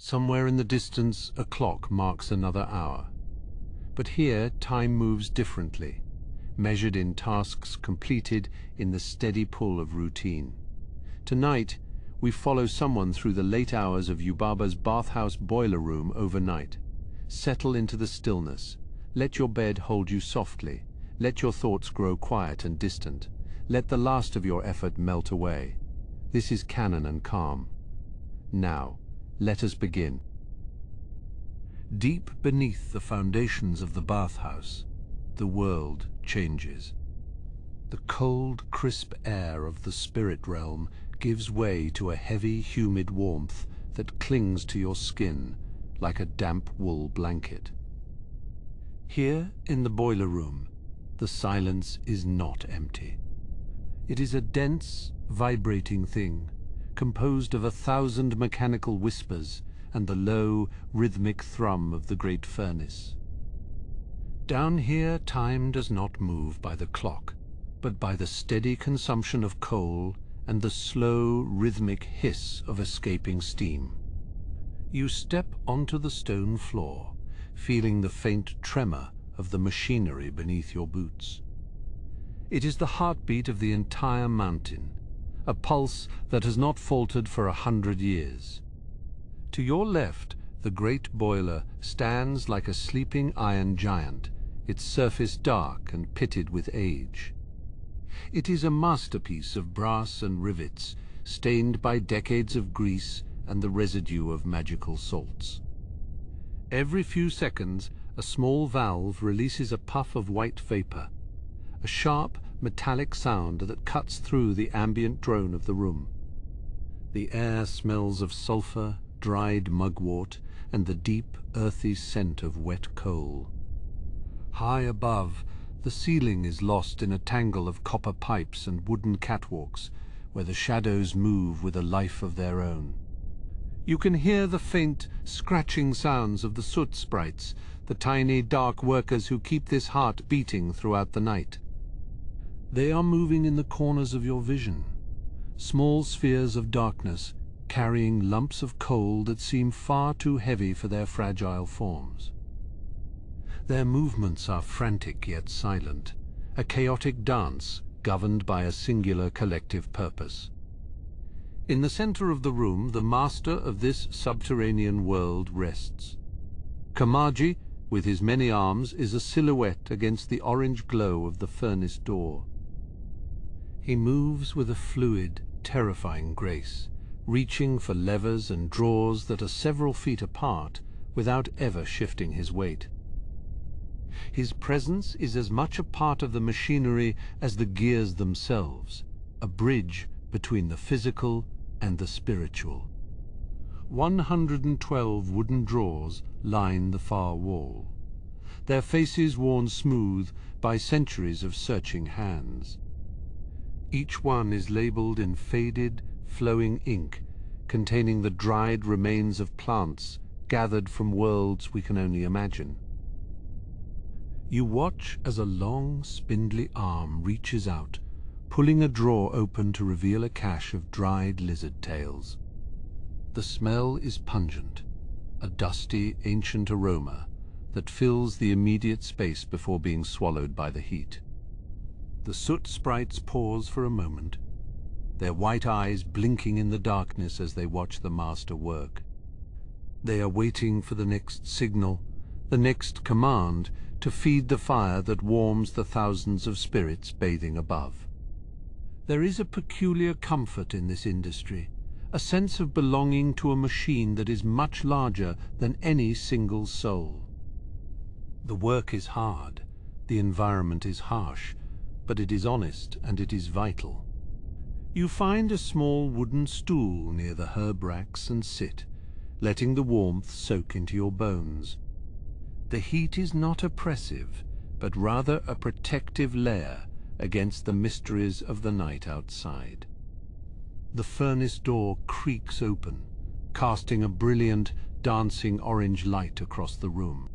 Somewhere in the distance, a clock marks another hour. But here, time moves differently, measured in tasks completed in the steady pull of routine. Tonight, we follow someone through the late hours of Yubaba's bathhouse boiler room overnight. Settle into the stillness. Let your bed hold you softly. Let your thoughts grow quiet and distant. Let the last of your effort melt away. This is canon and calm. Now, let us begin. Deep beneath the foundations of the bathhouse, the world changes. The cold, crisp air of the spirit realm gives way to a heavy, humid warmth that clings to your skin like a damp wool blanket. Here, in the boiler room, the silence is not empty. It is a dense, vibrating thing, composed of 1,000 mechanical whispers and the low, rhythmic thrum of the great furnace. Down here, time does not move by the clock, but by the steady consumption of coal and the slow, rhythmic hiss of escaping steam. You step onto the stone floor, feeling the faint tremor of the machinery beneath your boots. It is the heartbeat of the entire mountain, a pulse that has not faltered for 100 years. To your left, the great boiler stands like a sleeping iron giant, its surface dark and pitted with age. It is a masterpiece of brass and rivets, stained by decades of grease and the residue of magical salts. Every few seconds, a small valve releases a puff of white vapor, a sharp, metallic sound that cuts through the ambient drone of the room. The air smells of sulfur, dried mugwort, and the deep, earthy scent of wet coal. High above, the ceiling is lost in a tangle of copper pipes and wooden catwalks, where the shadows move with a life of their own. You can hear the faint, scratching sounds of the Soot sprites, the tiny, dark workers who keep this heart beating throughout the night. They are moving in the corners of your vision, small spheres of darkness, carrying lumps of coal that seem far too heavy for their fragile forms. Their movements are frantic yet silent, a chaotic dance governed by a singular collective purpose. In the center of the room, the master of this subterranean world rests. Kamaji, with his many arms, is a silhouette against the orange glow of the furnace door. He moves with a fluid, terrifying grace, reaching for levers and drawers that are several feet apart without ever shifting his weight. His presence is as much a part of the machinery as the gears themselves, a bridge between the physical and the spiritual. 112 wooden drawers line the far wall, their faces worn smooth by centuries of searching hands. Each one is labeled in faded, flowing ink, containing the dried remains of plants gathered from worlds we can only imagine. You watch as a long, spindly arm reaches out, pulling a drawer open to reveal a cache of dried lizard tails. The smell is pungent, a dusty, ancient aroma that fills the immediate space before being swallowed by the heat. The Soot sprites pause for a moment, their white eyes blinking in the darkness as they watch the master work. They are waiting for the next signal, the next command, to feed the fire that warms the thousands of spirits bathing above. There is a peculiar comfort in this industry, a sense of belonging to a machine that is much larger than any single soul. The work is hard, the environment is harsh, but it is honest and it is vital. You find a small wooden stool near the herb racks and sit, letting the warmth soak into your bones. The heat is not oppressive, but rather a protective layer against the mysteries of the night outside. The furnace door creaks open, casting a brilliant, dancing orange light across the room.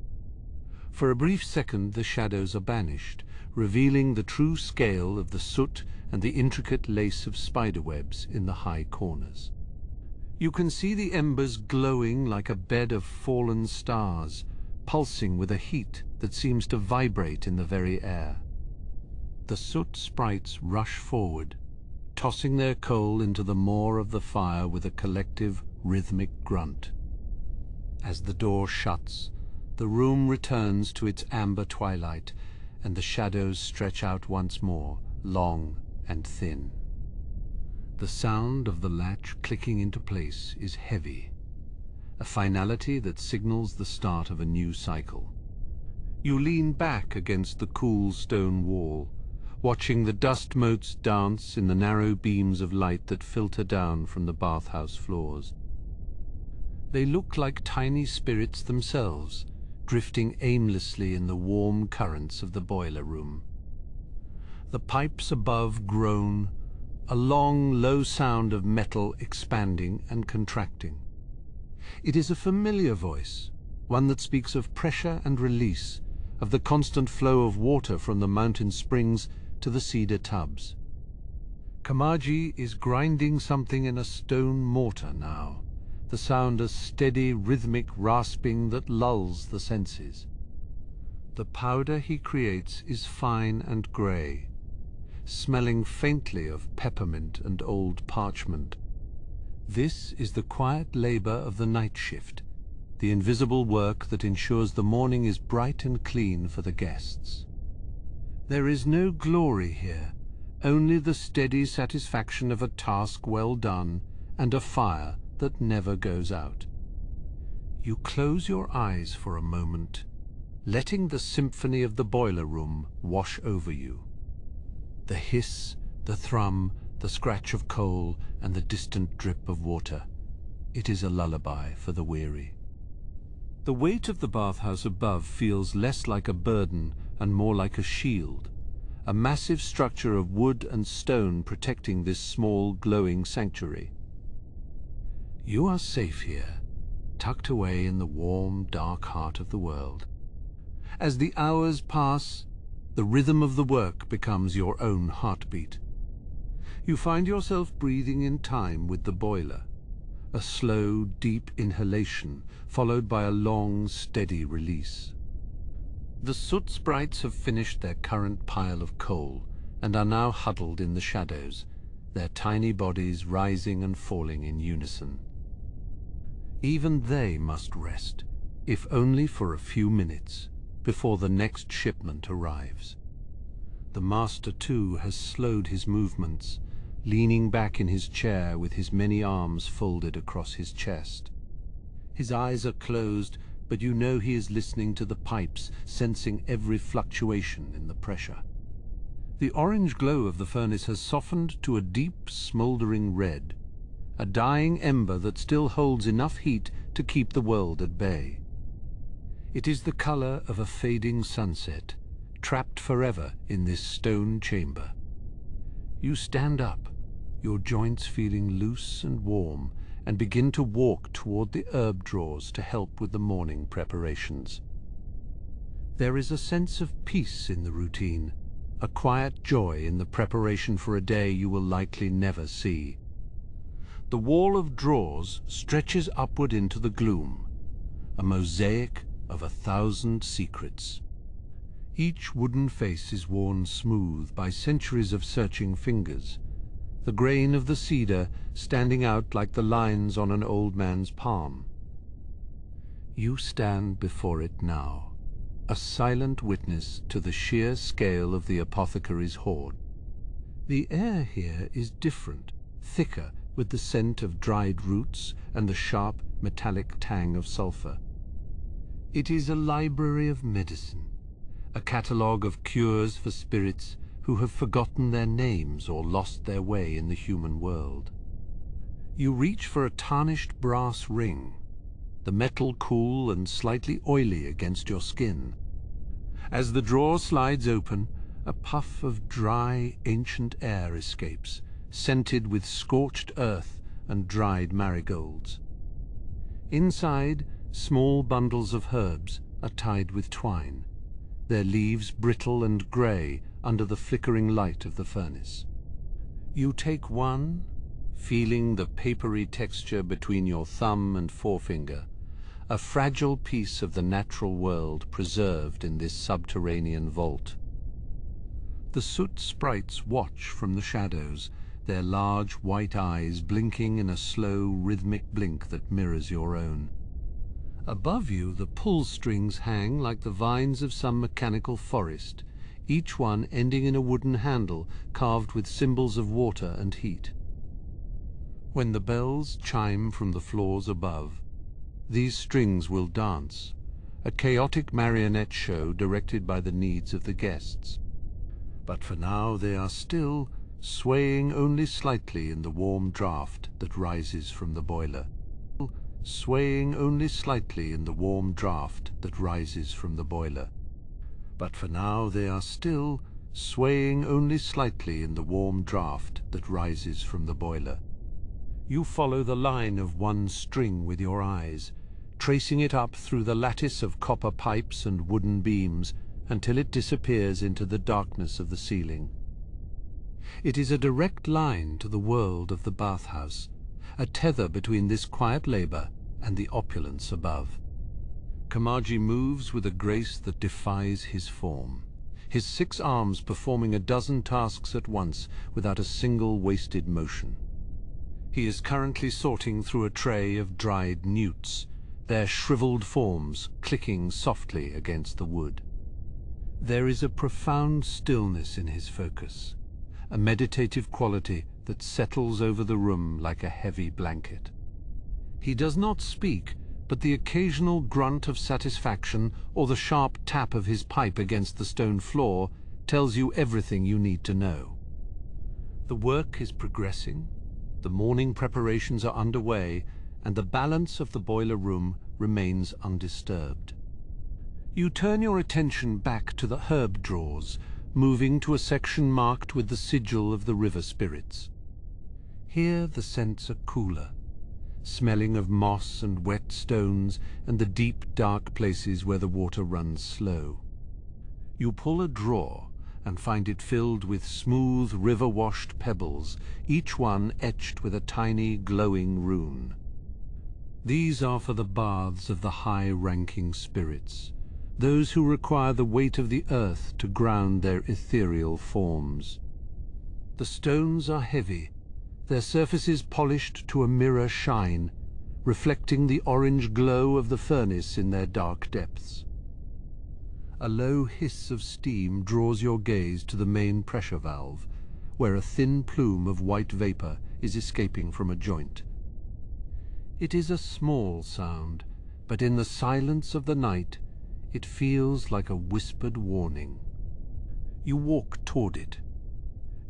For a brief second, the shadows are banished, revealing the true scale of the soot and the intricate lace of spiderwebs in the high corners. You can see the embers glowing like a bed of fallen stars, pulsing with a heat that seems to vibrate in the very air. The Soot sprites rush forward, tossing their coal into the maw of the fire with a collective, rhythmic grunt. As the door shuts, the room returns to its amber twilight, and the shadows stretch out once more, long and thin. The sound of the latch clicking into place is heavy, a finality that signals the start of a new cycle. You lean back against the cool stone wall, watching the dust motes dance in the narrow beams of light that filter down from the bathhouse floors. They look like tiny spirits themselves, drifting aimlessly in the warm currents of the boiler room. The pipes above groan, a long, low sound of metal expanding and contracting. It is a familiar voice, one that speaks of pressure and release, of the constant flow of water from the mountain springs to the cedar tubs. Kamaji is grinding something in a stone mortar now, the sound a steady, rhythmic rasping that lulls the senses. The powder he creates is fine and grey, smelling faintly of peppermint and old parchment. This is the quiet labour of the night shift, the invisible work that ensures the morning is bright and clean for the guests. There is no glory here, only the steady satisfaction of a task well done and a fire that never goes out. You close your eyes for a moment, letting the symphony of the boiler room wash over you. The hiss, the thrum, the scratch of coal, and the distant drip of water. It is a lullaby for the weary. The weight of the bathhouse above feels less like a burden and more like a shield, a massive structure of wood and stone protecting this small, glowing sanctuary. You are safe here, tucked away in the warm, dark heart of the world. As the hours pass, the rhythm of the work becomes your own heartbeat. You find yourself breathing in time with the boiler, a slow, deep inhalation followed by a long, steady release. The Soot sprites have finished their current pile of coal and are now huddled in the shadows, their tiny bodies rising and falling in unison. Even they must rest, if only for a few minutes, before the next shipment arrives. The master, too, has slowed his movements, leaning back in his chair with his many arms folded across his chest. His eyes are closed, but you know he is listening to the pipes, sensing every fluctuation in the pressure. The orange glow of the furnace has softened to a deep, smouldering red, a dying ember that still holds enough heat to keep the world at bay. It is the color of a fading sunset, trapped forever in this stone chamber. You stand up, your joints feeling loose and warm, and begin to walk toward the herb drawers to help with the morning preparations. There is a sense of peace in the routine, a quiet joy in the preparation for a day you will likely never see. The wall of drawers stretches upward into the gloom, a mosaic of 1,000 secrets. Each wooden face is worn smooth by centuries of searching fingers, the grain of the cedar standing out like the lines on an old man's palm. You stand before it now, a silent witness to the sheer scale of the apothecary's hoard. The air here is different, thicker, with the scent of dried roots and the sharp, metallic tang of sulfur. It is a library of medicine, a catalogue of cures for spirits who have forgotten their names or lost their way in the human world. You reach for a tarnished brass ring, the metal cool and slightly oily against your skin. As the drawer slides open, a puff of dry, ancient air escapes, scented with scorched earth and dried marigolds. Inside, small bundles of herbs are tied with twine, their leaves brittle and grey under the flickering light of the furnace. You take one, feeling the papery texture between your thumb and forefinger, a fragile piece of the natural world preserved in this subterranean vault. The Soot sprites watch from the shadows, their large white eyes blinking in a slow, rhythmic blink that mirrors your own. Above you, the pull strings hang like the vines of some mechanical forest, each one ending in a wooden handle carved with symbols of water and heat. When the bells chime from the floors above, these strings will dance, a chaotic marionette show directed by the needs of the guests. But for now they are still, swaying only slightly in the warm draught that rises from the boiler. Swaying only slightly in the warm draught that rises from the boiler. But for now they are still, swaying only slightly in the warm draught that rises from the boiler. You follow the line of one string with your eyes, tracing it up through the lattice of copper pipes and wooden beams until it disappears into the darkness of the ceiling. It is a direct line to the world of the bathhouse, a tether between this quiet labor and the opulence above. Kamaji moves with a grace that defies his form, his 6 arms performing a dozen tasks at once without a single wasted motion. He is currently sorting through a tray of dried newts, their shriveled forms clicking softly against the wood. There is a profound stillness in his focus, a meditative quality that settles over the room like a heavy blanket. He does not speak, but the occasional grunt of satisfaction or the sharp tap of his pipe against the stone floor tells you everything you need to know. The work is progressing, the morning preparations are underway, and the balance of the boiler room remains undisturbed. You turn your attention back to the herb drawers, moving to a section marked with the sigil of the river spirits. Here the scents are cooler, smelling of moss and wet stones and the deep, dark places where the water runs slow. You pull a drawer and find it filled with smooth, river-washed pebbles, each one etched with a tiny, glowing rune. These are for the baths of the high-ranking spirits, those who require the weight of the earth to ground their ethereal forms. The stones are heavy, their surfaces polished to a mirror shine, reflecting the orange glow of the furnace in their dark depths. A low hiss of steam draws your gaze to the main pressure valve, where a thin plume of white vapor is escaping from a joint. It is a small sound, but in the silence of the night, it feels like a whispered warning. You walk toward it,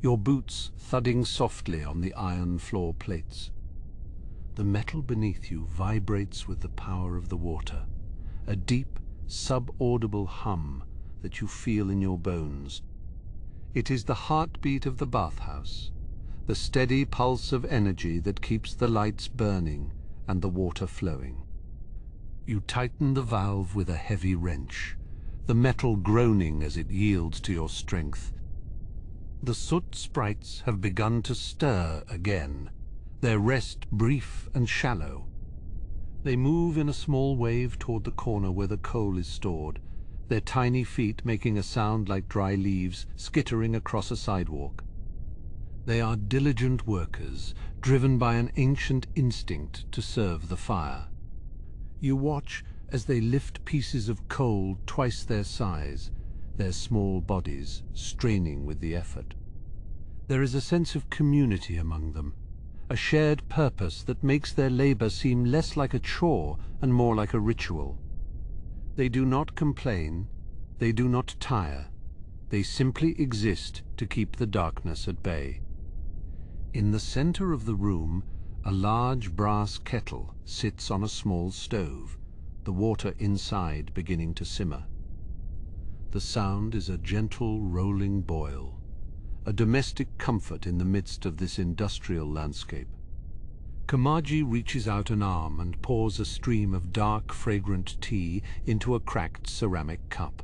your boots thudding softly on the iron floor plates. The metal beneath you vibrates with the power of the water, a deep, sub-audible hum that you feel in your bones. It is the heartbeat of the bathhouse, the steady pulse of energy that keeps the lights burning and the water flowing. You tighten the valve with a heavy wrench, the metal groaning as it yields to your strength. The Soot sprites have begun to stir again, their rest brief and shallow. They move in a small wave toward the corner where the coal is stored, their tiny feet making a sound like dry leaves skittering across a sidewalk. They are diligent workers, driven by an ancient instinct to serve the fire. You watch as they lift pieces of coal twice their size, their small bodies straining with the effort. There is a sense of community among them, a shared purpose that makes their labor seem less like a chore and more like a ritual. They do not complain, they do not tire, they simply exist to keep the darkness at bay. In the center of the room, a large brass kettle sits on a small stove, the water inside beginning to simmer. The sound is a gentle rolling boil, a domestic comfort in the midst of this industrial landscape. Kamaji reaches out an arm and pours a stream of dark, fragrant tea into a cracked ceramic cup.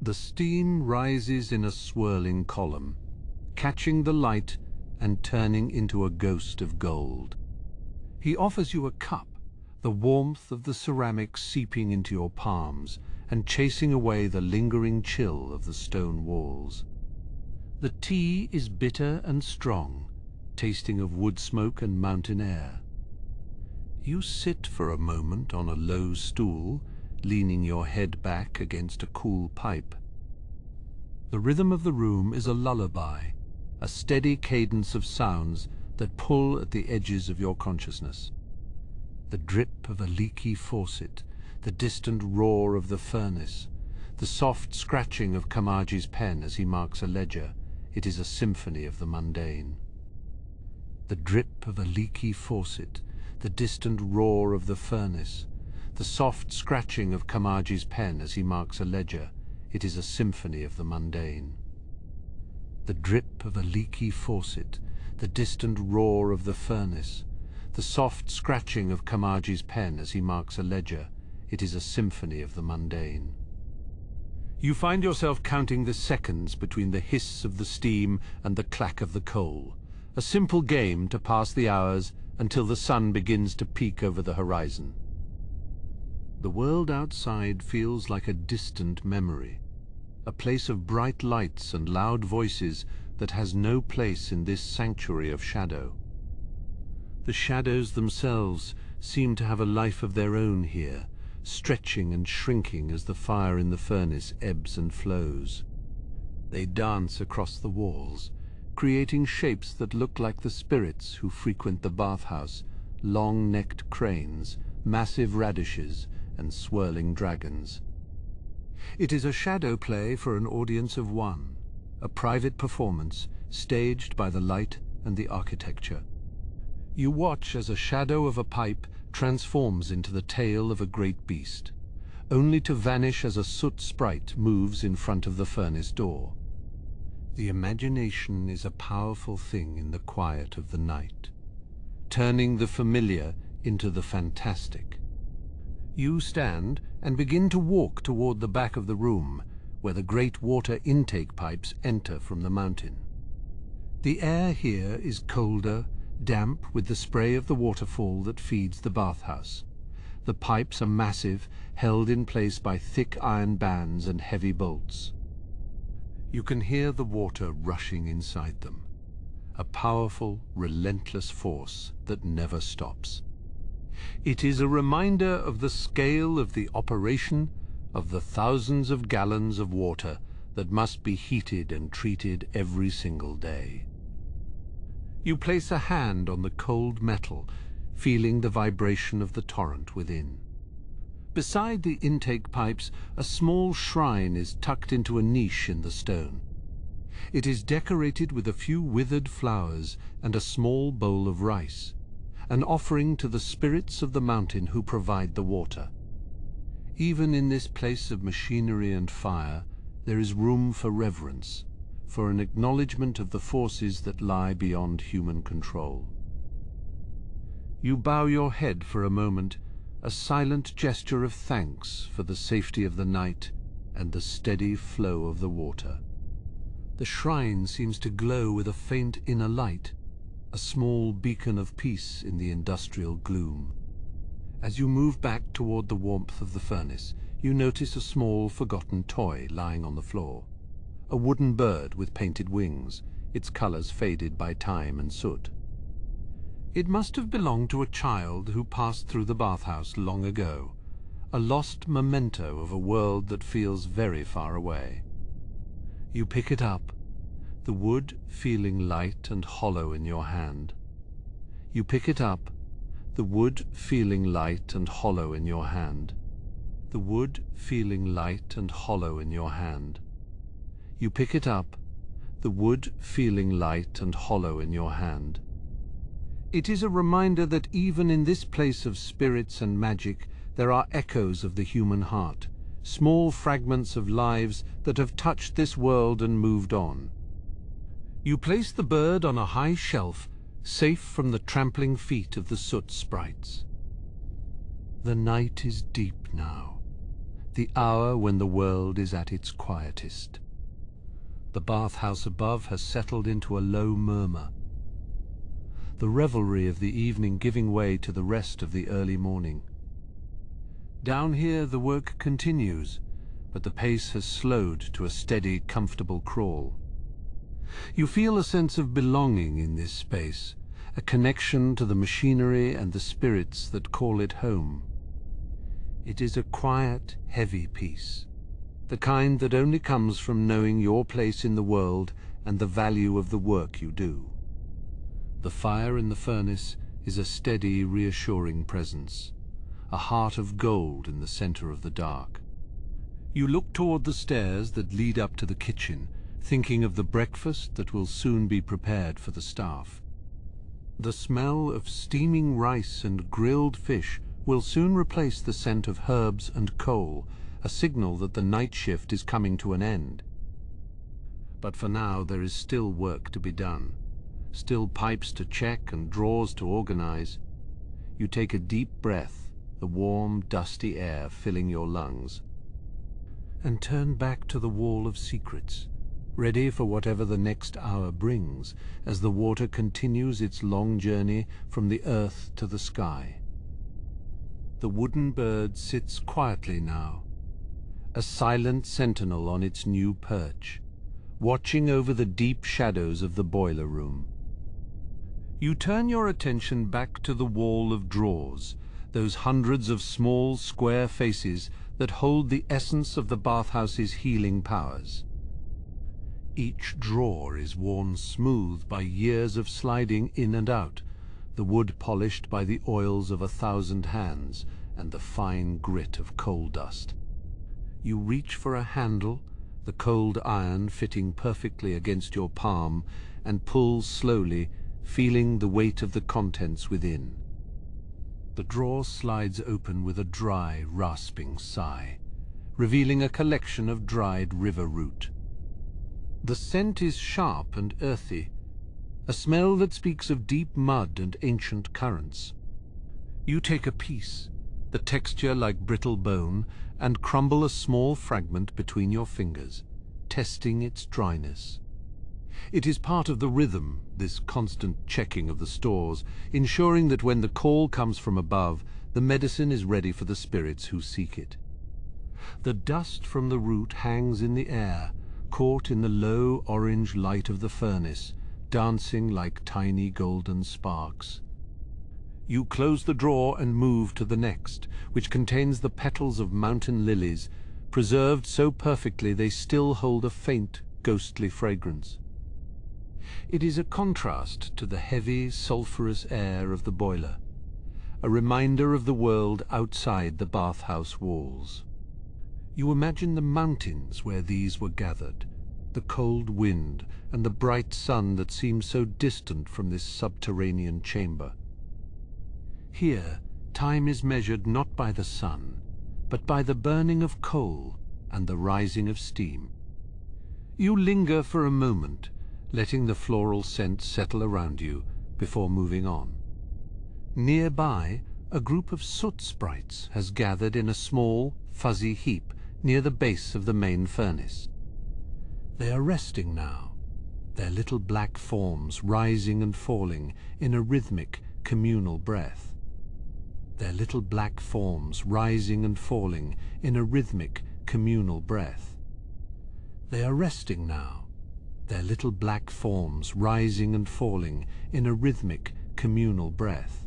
The steam rises in a swirling column, catching the light and turning into a ghost of gold. He offers you a cup, the warmth of the ceramic seeping into your palms and chasing away the lingering chill of the stone walls. The tea is bitter and strong, tasting of wood smoke and mountain air. You sit for a moment on a low stool, leaning your head back against a cool pipe. The rhythm of the room is a lullaby, a steady cadence of sounds that pull at the edges of your consciousness. The drip of a leaky faucet, the distant roar of the furnace, the soft scratching of Kamaji's pen as he marks a ledger. It is a symphony of the mundane. The drip of a leaky faucet, the distant roar of the furnace, the soft scratching of Kamaji's pen as he marks a ledger. It is a symphony of the mundane. The drip of a leaky faucet, the distant roar of the furnace, the soft scratching of Kamaji's pen as he marks a ledger. It is a symphony of the mundane. You find yourself counting the seconds between the hiss of the steam and the clack of the coal, a simple game to pass the hours until the sun begins to peek over the horizon. The world outside feels like a distant memory, a place of bright lights and loud voices that has no place in this sanctuary of shadow. The shadows themselves seem to have a life of their own here, stretching and shrinking as the fire in the furnace ebbs and flows. They dance across the walls, creating shapes that look like the spirits who frequent the bathhouse, long-necked cranes, massive radishes, and swirling dragons. It is a shadow play for an audience of one, a private performance staged by the light and the architecture. You watch as a shadow of a pipe transforms into the tail of a great beast, only to vanish as a soot sprite moves in front of the furnace door. The imagination is a powerful thing in the quiet of the night, turning the familiar into the fantastic. You stand and begin to walk toward the back of the room, where the great water intake pipes enter from the mountain. The air here is colder, damp with the spray of the waterfall that feeds the bathhouse. The pipes are massive, held in place by thick iron bands and heavy bolts. You can hear the water rushing inside them, a powerful, relentless force that never stops. It is a reminder of the scale of the operation of the thousands of gallons of water that must be heated and treated every single day. You place a hand on the cold metal, feeling the vibration of the torrent within. Beside the intake pipes, a small shrine is tucked into a niche in the stone. It is decorated with a few withered flowers and a small bowl of rice, an offering to the spirits of the mountain who provide the water. Even in this place of machinery and fire, there is room for reverence, for an acknowledgement of the forces that lie beyond human control. You bow your head for a moment, a silent gesture of thanks for the safety of the night and the steady flow of the water. The shrine seems to glow with a faint inner light, a small beacon of peace in the industrial gloom. As you move back toward the warmth of the furnace, you notice a small, forgotten toy lying on the floor. A wooden bird with painted wings, its colors faded by time and soot. It must have belonged to a child who passed through the bathhouse long ago, a lost memento of a world that feels very far away. You pick it up, the wood feeling light and hollow in your hand. You pick it up, the wood feeling light and hollow in your hand. The wood feeling light and hollow in your hand. You pick it up, the wood feeling light and hollow in your hand. It is a reminder that even in this place of spirits and magic, there are echoes of the human heart, small fragments of lives that have touched this world and moved on. You place the bird on a high shelf, safe from the trampling feet of the soot sprites. The night is deep now, the hour when the world is at its quietest. The bathhouse above has settled into a low murmur, the revelry of the evening giving way to the rest of the early morning. Down here the work continues, but the pace has slowed to a steady, comfortable crawl. You feel a sense of belonging in this space, a connection to the machinery and the spirits that call it home. It is a quiet, heavy peace, the kind that only comes from knowing your place in the world and the value of the work you do. The fire in the furnace is a steady, reassuring presence, a heart of gold in the center of the dark. You look toward the stairs that lead up to the kitchen, thinking of the breakfast that will soon be prepared for the staff. The smell of steaming rice and grilled fish will soon replace the scent of herbs and coal, a signal that the night shift is coming to an end. But for now there is still work to be done, still pipes to check and drawers to organize. You take a deep breath, the warm, dusty air filling your lungs, and turn back to the wall of secrets, ready for whatever the next hour brings as the water continues its long journey from the earth to the sky. The wooden bird sits quietly now, a silent sentinel on its new perch, watching over the deep shadows of the boiler room. You turn your attention back to the wall of drawers, those hundreds of small, square faces that hold the essence of the bathhouse's healing powers. Each drawer is worn smooth by years of sliding in and out, the wood polished by the oils of 1,000 hands and the fine grit of coal dust. You reach for a handle, the cold iron fitting perfectly against your palm, and pull slowly, feeling the weight of the contents within. The drawer slides open with a dry, rasping sigh, revealing a collection of dried river root. The scent is sharp and earthy, a smell that speaks of deep mud and ancient currents. You take a piece, the texture like brittle bone, and crumble a small fragment between your fingers, testing its dryness. It is part of the rhythm, this constant checking of the stores, ensuring that when the call comes from above, the medicine is ready for the spirits who seek it. The dust from the root hangs in the air, caught in the low orange light of the furnace, dancing like tiny golden sparks. You close the drawer and move to the next, which contains the petals of mountain lilies, preserved so perfectly they still hold a faint, ghostly fragrance. It is a contrast to the heavy, sulphurous air of the boiler, a reminder of the world outside the bathhouse walls. You imagine the mountains where these were gathered, the cold wind and the bright sun that seems so distant from this subterranean chamber. Here, time is measured not by the sun, but by the burning of coal and the rising of steam. You linger for a moment, letting the floral scent settle around you before moving on. Nearby, a group of soot sprites has gathered in a small, fuzzy heap near the base of the main furnace. They are resting now, their little black forms rising and falling in a rhythmic, communal breath. Their little black forms rising and falling in a rhythmic, communal breath. They are resting now, their little black forms rising and falling in a rhythmic, communal breath.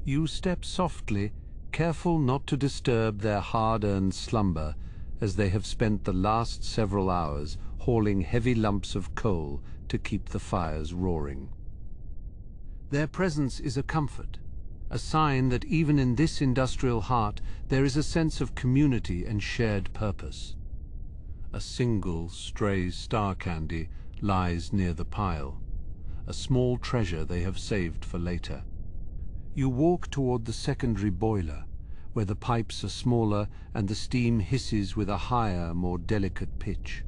You step softly, careful not to disturb their hard-earned slumber, as they have spent the last several hours hauling heavy lumps of coal to keep the fires roaring. Their presence is a comfort, a sign that even in this industrial heart there is a sense of community and shared purpose. A single stray star candy lies near the pile, a small treasure they have saved for later. You walk toward the secondary boiler, where the pipes are smaller and the steam hisses with a higher, more delicate pitch.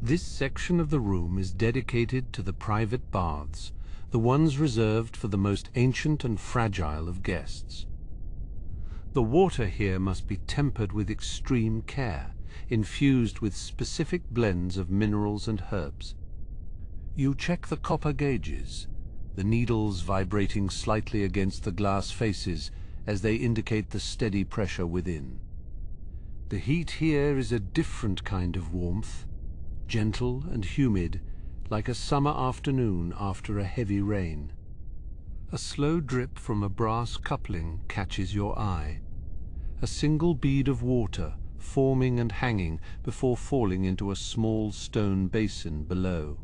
This section of the room is dedicated to the private baths, the ones reserved for the most ancient and fragile of guests. The water here must be tempered with extreme care, infused with specific blends of minerals and herbs. You check the copper gauges, the needles vibrating slightly against the glass faces as they indicate the steady pressure within. The heat here is a different kind of warmth, gentle and humid, like a summer afternoon after a heavy rain. A slow drip from a brass coupling catches your eye, a single bead of water forming and hanging before falling into a small stone basin below.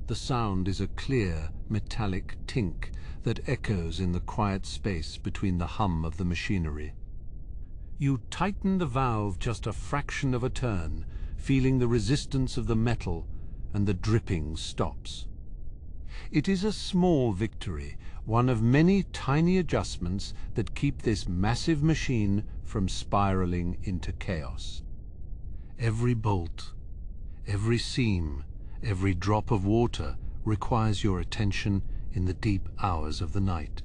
The sound is a clear, metallic tink that echoes in the quiet space between the hum of the machinery. You tighten the valve just a fraction of a turn, feeling the resistance of the metal, and the dripping stops. It is a small victory, one of many tiny adjustments that keep this massive machine from spiraling into chaos. Every bolt, every seam, every drop of water requires your attention in the deep hours of the night.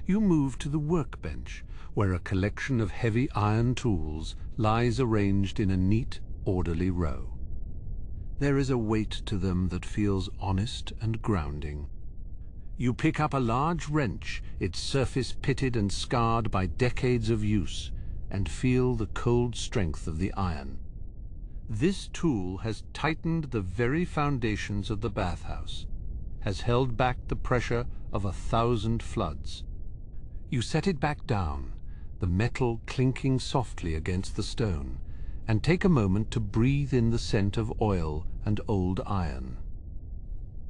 You move to the workbench, where a collection of heavy iron tools lies arranged in a neat, orderly row. There is a weight to them that feels honest and grounding. You pick up a large wrench, its surface pitted and scarred by decades of use, and feel the cold strength of the iron. This tool has tightened the very foundations of the bathhouse, has held back the pressure of 1,000 floods. You set it back down, the metal clinking softly against the stone, and take a moment to breathe in the scent of oil and old iron.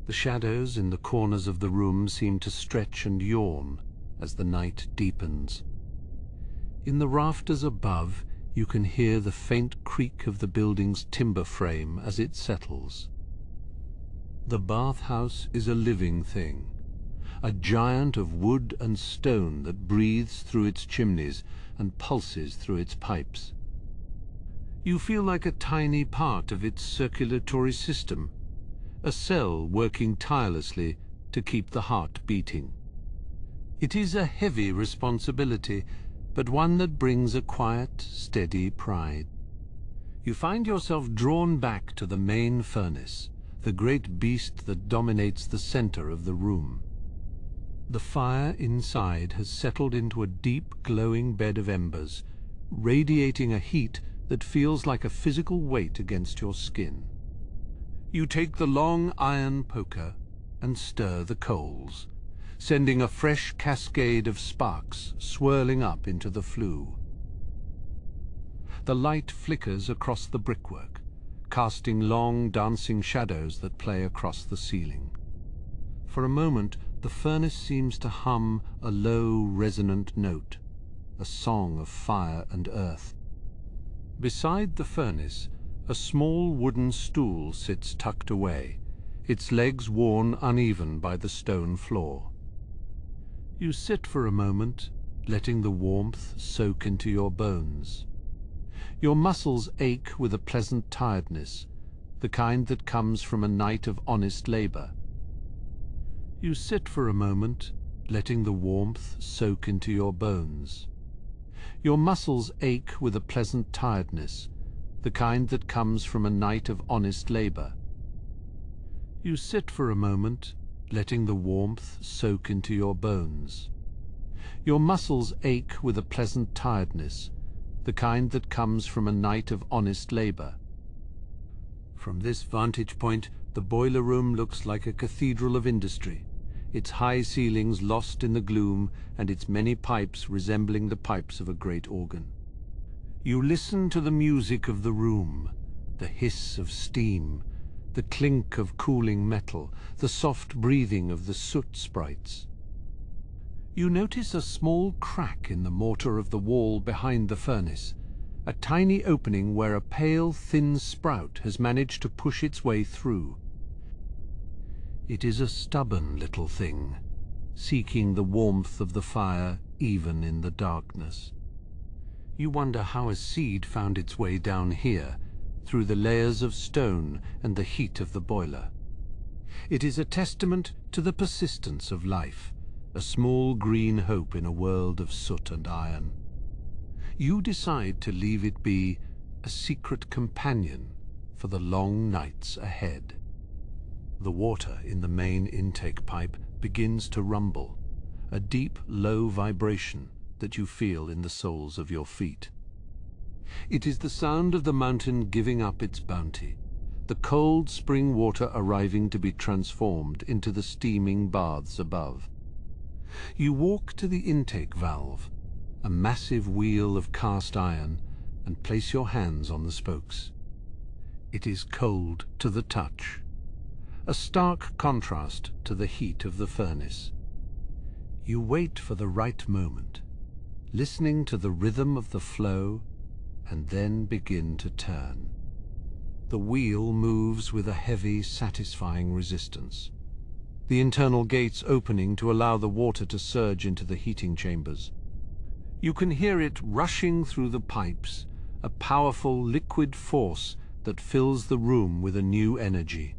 The shadows in the corners of the room seem to stretch and yawn as the night deepens. In the rafters above, you can hear the faint creak of the building's timber frame as it settles. The bathhouse is a living thing, a giant of wood and stone that breathes through its chimneys and pulses through its pipes. You feel like a tiny part of its circulatory system, a cell working tirelessly to keep the heart beating. It is a heavy responsibility, but one that brings a quiet, steady pride. You find yourself drawn back to the main furnace, the great beast that dominates the center of the room. The fire inside has settled into a deep, glowing bed of embers, radiating a heat that feels like a physical weight against your skin. You take the long iron poker and stir the coals, sending a fresh cascade of sparks swirling up into the flue. The light flickers across the brickwork, casting long, dancing shadows that play across the ceiling. For a moment, the furnace seems to hum a low, resonant note, a song of fire and earth. Beside the furnace, a small wooden stool sits tucked away, its legs worn uneven by the stone floor. You sit for a moment, letting the warmth soak into your bones. Your muscles ache with a pleasant tiredness, the kind that comes from a night of honest labor. You sit for a moment, letting the warmth soak into your bones. Your muscles ache with a pleasant tiredness, the kind that comes from a night of honest labor. You sit for a moment, letting the warmth soak into your bones. Your muscles ache with a pleasant tiredness, the kind that comes from a night of honest labor. From this vantage point, the boiler room looks like a cathedral of industry, its high ceilings lost in the gloom and its many pipes resembling the pipes of a great organ. You listen to the music of the room, the hiss of steam, the clink of cooling metal, the soft breathing of the soot sprites. You notice a small crack in the mortar of the wall behind the furnace, a tiny opening where a pale, thin sprout has managed to push its way through. It is a stubborn little thing, seeking the warmth of the fire even in the darkness. You wonder how a seed found its way down here, through the layers of stone and the heat of the boiler. It is a testament to the persistence of life, a small green hope in a world of soot and iron. You decide to leave it be a secret companion for the long nights ahead. The water in the main intake pipe begins to rumble, a deep, low vibration that you feel in the soles of your feet. It is the sound of the mountain giving up its bounty, the cold spring water arriving to be transformed into the steaming baths above. You walk to the intake valve, a massive wheel of cast iron, and place your hands on the spokes. It is cold to the touch, a stark contrast to the heat of the furnace. You wait for the right moment, listening to the rhythm of the flow, and then begin to turn. The wheel moves with a heavy, satisfying resistance, the internal gates opening to allow the water to surge into the heating chambers. You can hear it rushing through the pipes, a powerful liquid force that fills the room with a new energy.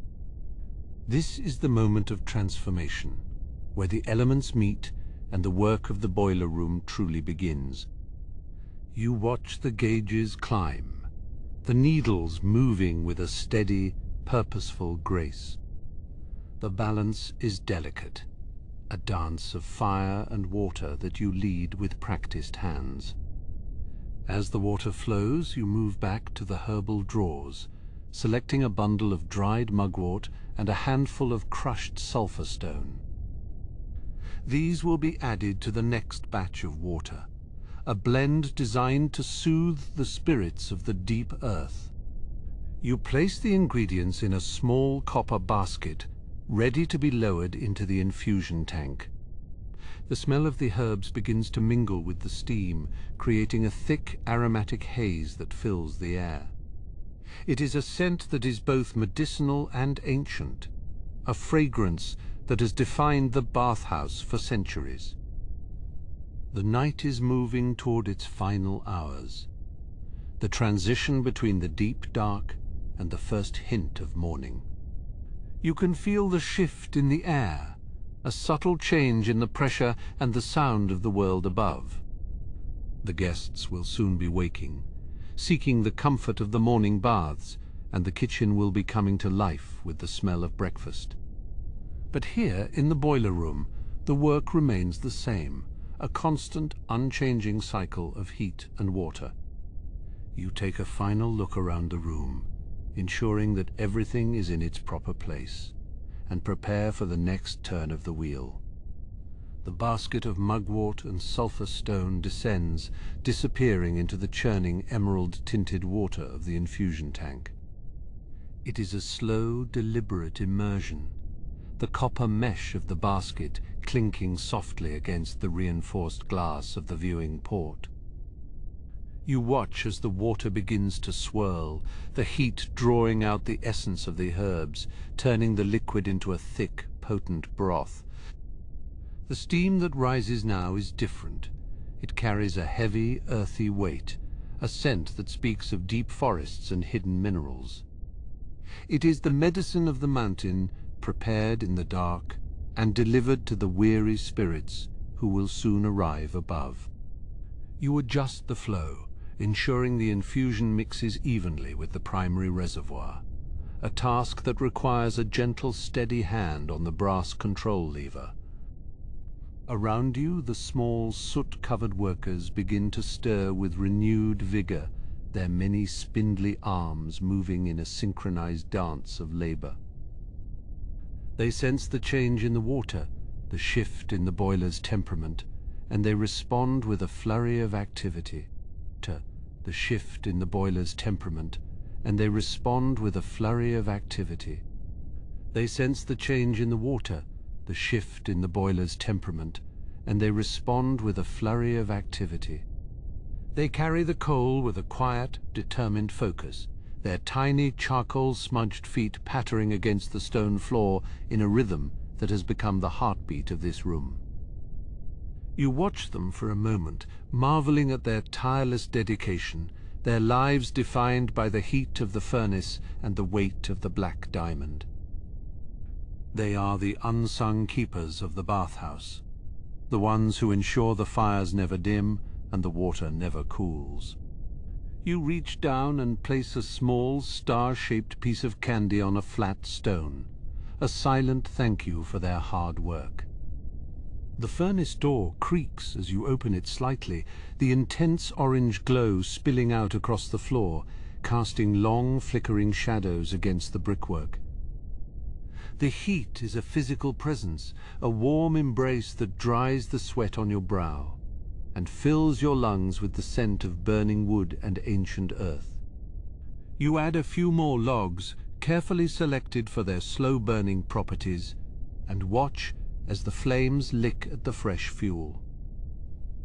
This is the moment of transformation, where the elements meet and the work of the boiler room truly begins. You watch the gauges climb, the needles moving with a steady, purposeful grace. The balance is delicate, a dance of fire and water that you lead with practiced hands. As the water flows, you move back to the herbal drawers, selecting a bundle of dried mugwort and a handful of crushed sulfur stone. These will be added to the next batch of water, a blend designed to soothe the spirits of the deep earth. You place the ingredients in a small copper basket, ready to be lowered into the infusion tank. The smell of the herbs begins to mingle with the steam, creating a thick, aromatic haze that fills the air. It is a scent that is both medicinal and ancient, a fragrance that has defined the bathhouse for centuries. The night is moving toward its final hours, the transition between the deep dark and the first hint of morning. You can feel the shift in the air, a subtle change in the pressure and the sound of the world above. The guests will soon be waking, seeking the comfort of the morning baths, and the kitchen will be coming to life with the smell of breakfast. But here, in the boiler room, the work remains the same, a constant, unchanging cycle of heat and water. You take a final look around the room, ensuring that everything is in its proper place, and prepare for the next turn of the wheel. The basket of mugwort and sulfur stone descends, disappearing into the churning emerald-tinted water of the infusion tank. It is a slow, deliberate immersion, the copper mesh of the basket clinking softly against the reinforced glass of the viewing port. You watch as the water begins to swirl, the heat drawing out the essence of the herbs, turning the liquid into a thick, potent broth. The steam that rises now is different. It carries a heavy, earthy weight, a scent that speaks of deep forests and hidden minerals. It is the medicine of the mountain, prepared in the dark and delivered to the weary spirits who will soon arrive above. You adjust the flow, ensuring the infusion mixes evenly with the primary reservoir, a task that requires a gentle, steady hand on the brass control lever. Around you, the small, soot-covered workers begin to stir with renewed vigor, their many spindly arms moving in a synchronized dance of labor. They sense the change in the water, the shift in the boiler's temperament, and they respond with a flurry of activity. The shift in the boiler's temperament, and they respond with a flurry of activity. They sense the change in the water, the shift in the boiler's temperament, and they respond with a flurry of activity. They carry the coal with a quiet, determined focus, their tiny charcoal-smudged feet pattering against the stone floor in a rhythm that has become the heartbeat of this room. You watch them for a moment, marveling at their tireless dedication, their lives defined by the heat of the furnace and the weight of the black diamond. They are the unsung keepers of the bathhouse, the ones who ensure the fires never dim and the water never cools. You reach down and place a small, star-shaped piece of candy on a flat stone, a silent thank you for their hard work. The furnace door creaks as you open it slightly, the intense orange glow spilling out across the floor, casting long flickering shadows against the brickwork. The heat is a physical presence, a warm embrace that dries the sweat on your brow and fills your lungs with the scent of burning wood and ancient earth. You add a few more logs, carefully selected for their slow-burning properties, and watch as the flames lick at the fresh fuel.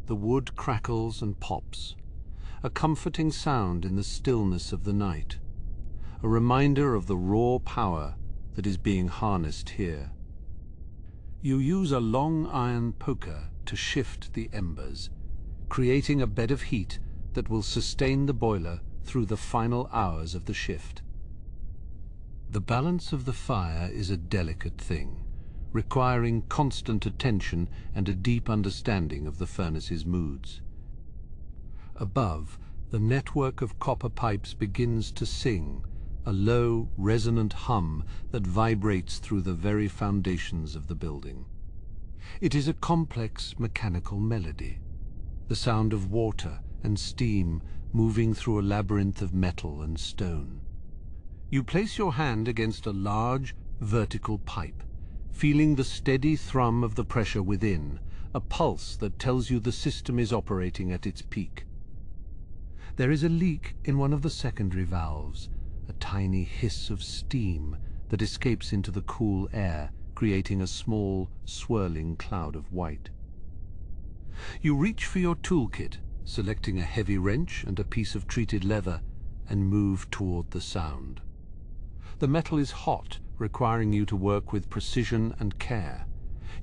The wood crackles and pops, a comforting sound in the stillness of the night, a reminder of the raw power that is being harnessed here. You use a long iron poker to shift the embers, creating a bed of heat that will sustain the boiler through the final hours of the shift. The balance of the fire is a delicate thing, requiring constant attention and a deep understanding of the furnace's moods. Above, the network of copper pipes begins to sing, a low, resonant hum that vibrates through the very foundations of the building. It is a complex mechanical melody, the sound of water and steam moving through a labyrinth of metal and stone. You place your hand against a large, vertical pipe, feeling the steady thrum of the pressure within, a pulse that tells you the system is operating at its peak. There is a leak in one of the secondary valves, a tiny hiss of steam that escapes into the cool air, creating a small, swirling cloud of white. You reach for your toolkit, selecting a heavy wrench and a piece of treated leather, and move toward the sound. The metal is hot, requiring you to work with precision and care,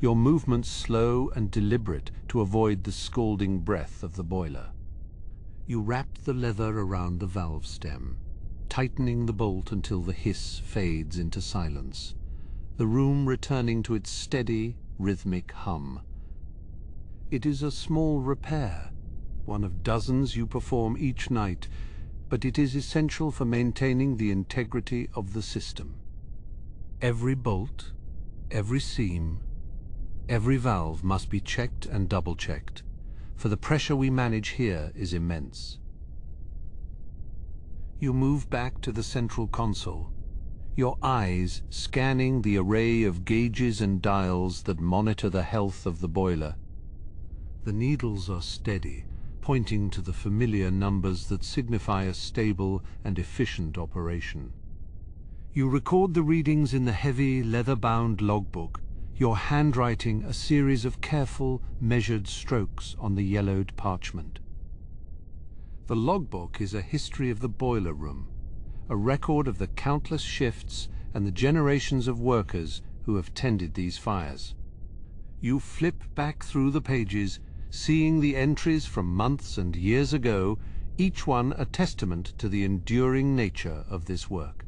your movements slow and deliberate to avoid the scalding breath of the boiler. You wrap the leather around the valve stem, tightening the bolt until the hiss fades into silence, the room returning to its steady, rhythmic hum. It is a small repair, one of dozens you perform each night, but it is essential for maintaining the integrity of the system. Every bolt, every seam, every valve must be checked and double-checked, for the pressure we manage here is immense. You move back to the central console, your eyes scanning the array of gauges and dials that monitor the health of the boiler. The needles are steady, pointing to the familiar numbers that signify a stable and efficient operation. You record the readings in the heavy, leather-bound logbook, your handwriting a series of careful, measured strokes on the yellowed parchment. The logbook is a history of the boiler room, a record of the countless shifts and the generations of workers who have tended these fires. You flip back through the pages, seeing the entries from months and years ago, each one a testament to the enduring nature of this work.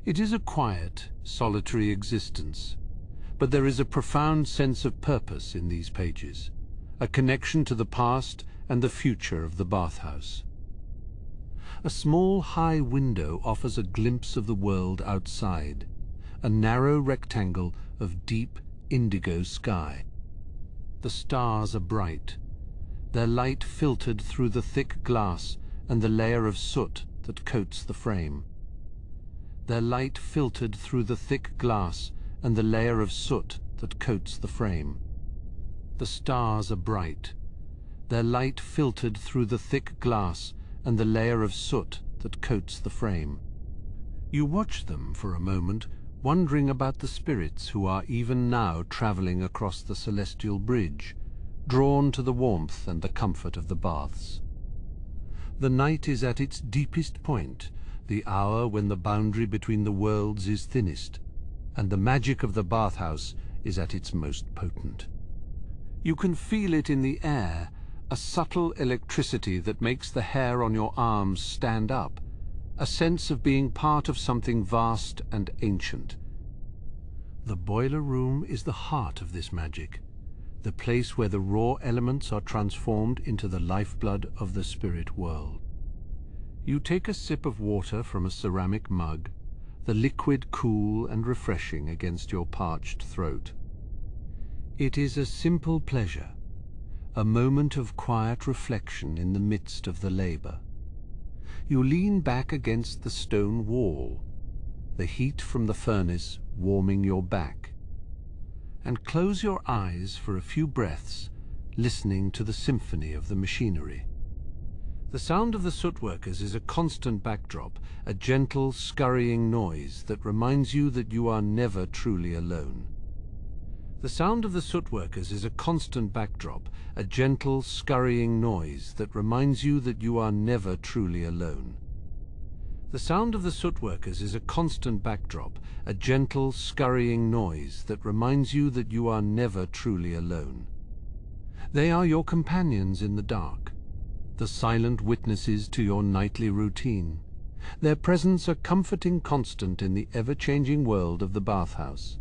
It is a quiet, solitary existence, but there is a profound sense of purpose in these pages, a connection to the past and the future of the bathhouse. A small high window offers a glimpse of the world outside, a narrow rectangle of deep indigo sky. The stars are bright, their light filtered through the thick glass and the layer of soot that coats the frame. Their light filtered through the thick glass and the layer of soot that coats the frame. The stars are bright, their light filtered through the thick glass and the layer of soot that coats the frame. You watch them for a moment, wondering about the spirits who are even now traveling across the celestial bridge, drawn to the warmth and the comfort of the baths. The night is at its deepest point, the hour when the boundary between the worlds is thinnest, and the magic of the bathhouse is at its most potent. You can feel it in the air, a subtle electricity that makes the hair on your arms stand up, a sense of being part of something vast and ancient. The boiler room is the heart of this magic, the place where the raw elements are transformed into the lifeblood of the spirit world. You take a sip of water from a ceramic mug, the liquid cool and refreshing against your parched throat. It is a simple pleasure, a moment of quiet reflection in the midst of the labor. You lean back against the stone wall, the heat from the furnace warming your back, and close your eyes for a few breaths, listening to the symphony of the machinery. The sound of the soot workers is a constant backdrop, a gentle, scurrying noise that reminds you that you are never truly alone. The sound of the soot workers is a constant backdrop, a gentle, scurrying noise that reminds you that you are never truly alone. The sound of the soot workers is a constant backdrop, a gentle, scurrying noise that reminds you that you are never truly alone. They are your companions in the dark, the silent witnesses to your nightly routine. Their presence a comforting constant in the ever-changing world of the bathhouse.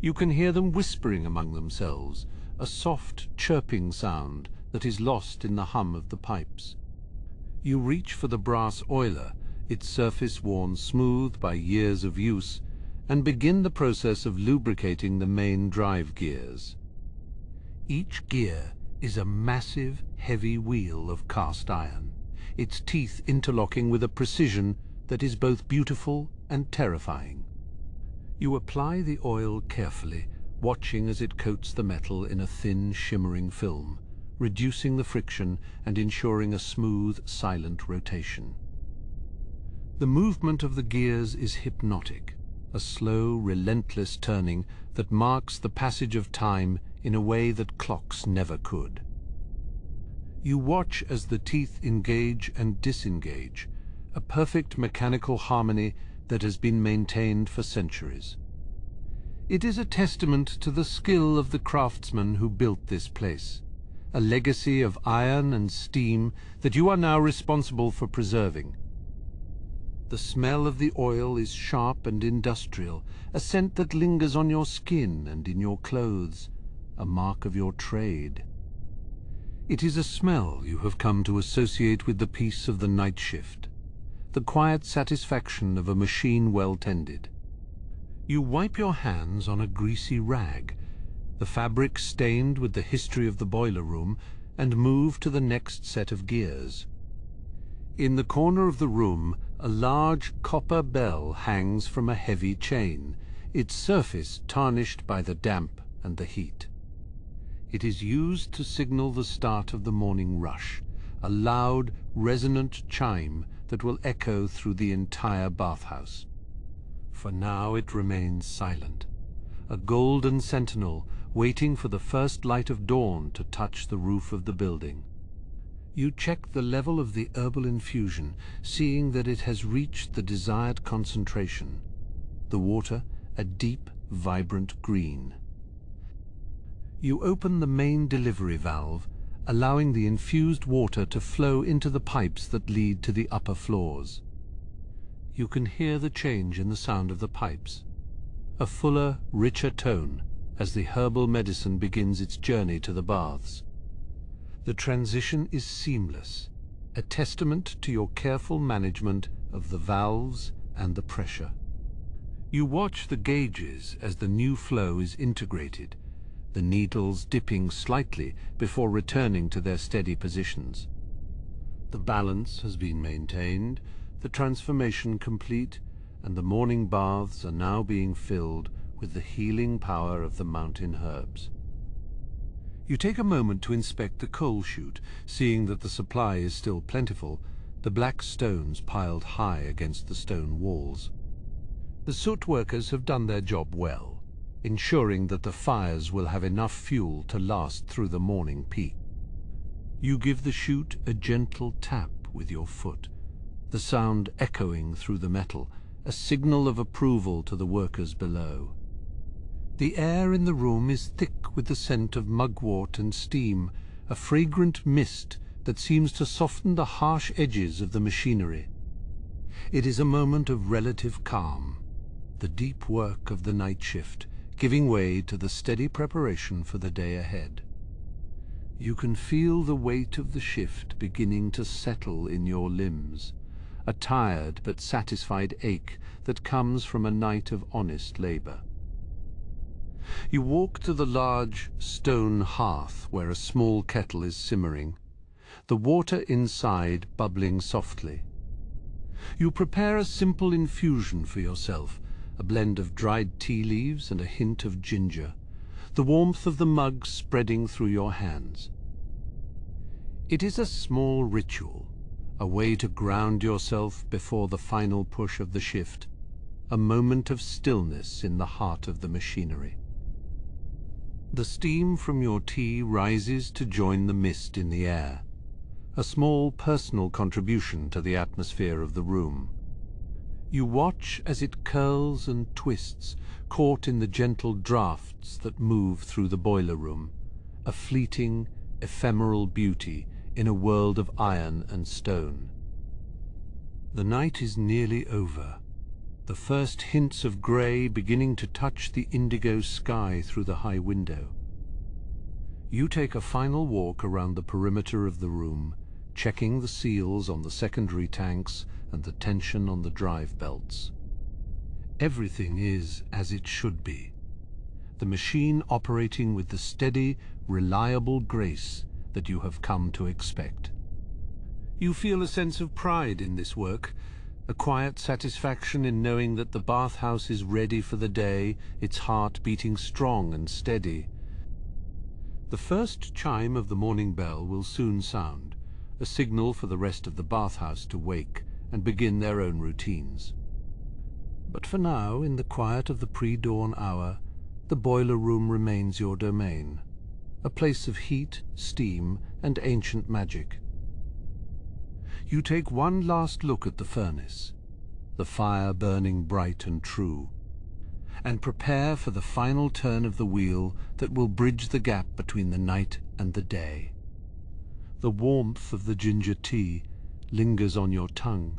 You can hear them whispering among themselves, a soft, chirping sound that is lost in the hum of the pipes. You reach for the brass oiler, its surface worn smooth by years of use, and begin the process of lubricating the main drive gears. Each gear is a massive, heavy wheel of cast iron, its teeth interlocking with a precision that is both beautiful and terrifying. You apply the oil carefully, watching as it coats the metal in a thin, shimmering film, reducing the friction and ensuring a smooth, silent rotation. The movement of the gears is hypnotic, a slow, relentless turning that marks the passage of time in a way that clocks never could. You watch as the teeth engage and disengage, a perfect mechanical harmony that has been maintained for centuries. It is a testament to the skill of the craftsmen who built this place, a legacy of iron and steam that you are now responsible for preserving. The smell of the oil is sharp and industrial, a scent that lingers on your skin and in your clothes, a mark of your trade. It is a smell you have come to associate with the peace of the night shift, the quiet satisfaction of a machine well tended. You wipe your hands on a greasy rag, the fabric stained with the history of the boiler room, and move to the next set of gears. In the corner of the room, a large copper bell hangs from a heavy chain, its surface tarnished by the damp and the heat. It is used to signal the start of the morning rush, a loud, resonant chime that will echo through the entire bathhouse. For now it remains silent, a golden sentinel waiting for the first light of dawn to touch the roof of the building. You check the level of the herbal infusion, seeing that it has reached the desired concentration. The water, a deep, vibrant green. You open the main delivery valve, allowing the infused water to flow into the pipes that lead to the upper floors. You can hear the change in the sound of the pipes, a fuller, richer tone as the herbal medicine begins its journey to the baths. The transition is seamless, a testament to your careful management of the valves and the pressure. You watch the gauges as the new flow is integrated, the needles dipping slightly before returning to their steady positions. The balance has been maintained, the transformation complete, and the morning baths are now being filled with the healing power of the mountain herbs. You take a moment to inspect the coal chute, seeing that the supply is still plentiful, the black stones piled high against the stone walls. The soot workers have done their job well, ensuring that the fires will have enough fuel to last through the morning peak. You give the chute a gentle tap with your foot, the sound echoing through the metal, a signal of approval to the workers below. The air in the room is thick with the scent of mugwort and steam, a fragrant mist that seems to soften the harsh edges of the machinery. It is a moment of relative calm, the deep work of the night shift giving way to the steady preparation for the day ahead. You can feel the weight of the shift beginning to settle in your limbs, a tired but satisfied ache that comes from a night of honest labor. You walk to the large stone hearth where a small kettle is simmering, the water inside bubbling softly. You prepare a simple infusion for yourself, a blend of dried tea leaves and a hint of ginger, the warmth of the mug spreading through your hands. It is a small ritual, a way to ground yourself before the final push of the shift, a moment of stillness in the heart of the machinery. The steam from your tea rises to join the mist in the air, a small personal contribution to the atmosphere of the room. You watch as it curls and twists, caught in the gentle drafts that move through the boiler room, a fleeting, ephemeral beauty in a world of iron and stone. The night is nearly over, the first hints of grey beginning to touch the indigo sky through the high window. You take a final walk around the perimeter of the room, checking the seals on the secondary tanks and the tension on the drive belts. Everything is as it should be, the machine operating with the steady, reliable grace that you have come to expect. You feel a sense of pride in this work, a quiet satisfaction in knowing that the bathhouse is ready for the day, its heart beating strong and steady. The first chime of the morning bell will soon sound, a signal for the rest of the bathhouse to wake and begin their own routines. But for now, in the quiet of the pre-dawn hour, the boiler room remains your domain, a place of heat, steam, and ancient magic. You take one last look at the furnace, the fire burning bright and true, and prepare for the final turn of the wheel that will bridge the gap between the night and the day. The warmth of the ginger tea lingers on your tongue,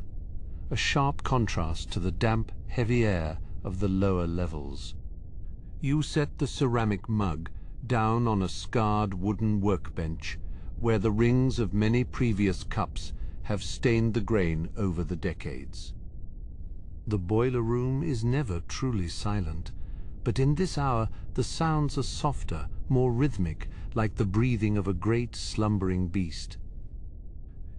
a sharp contrast to the damp, heavy air of the lower levels. You set the ceramic mug down on a scarred wooden workbench where the rings of many previous cups have stained the grain over the decades. The boiler room is never truly silent, but in this hour the sounds are softer, more rhythmic, like the breathing of a great slumbering beast.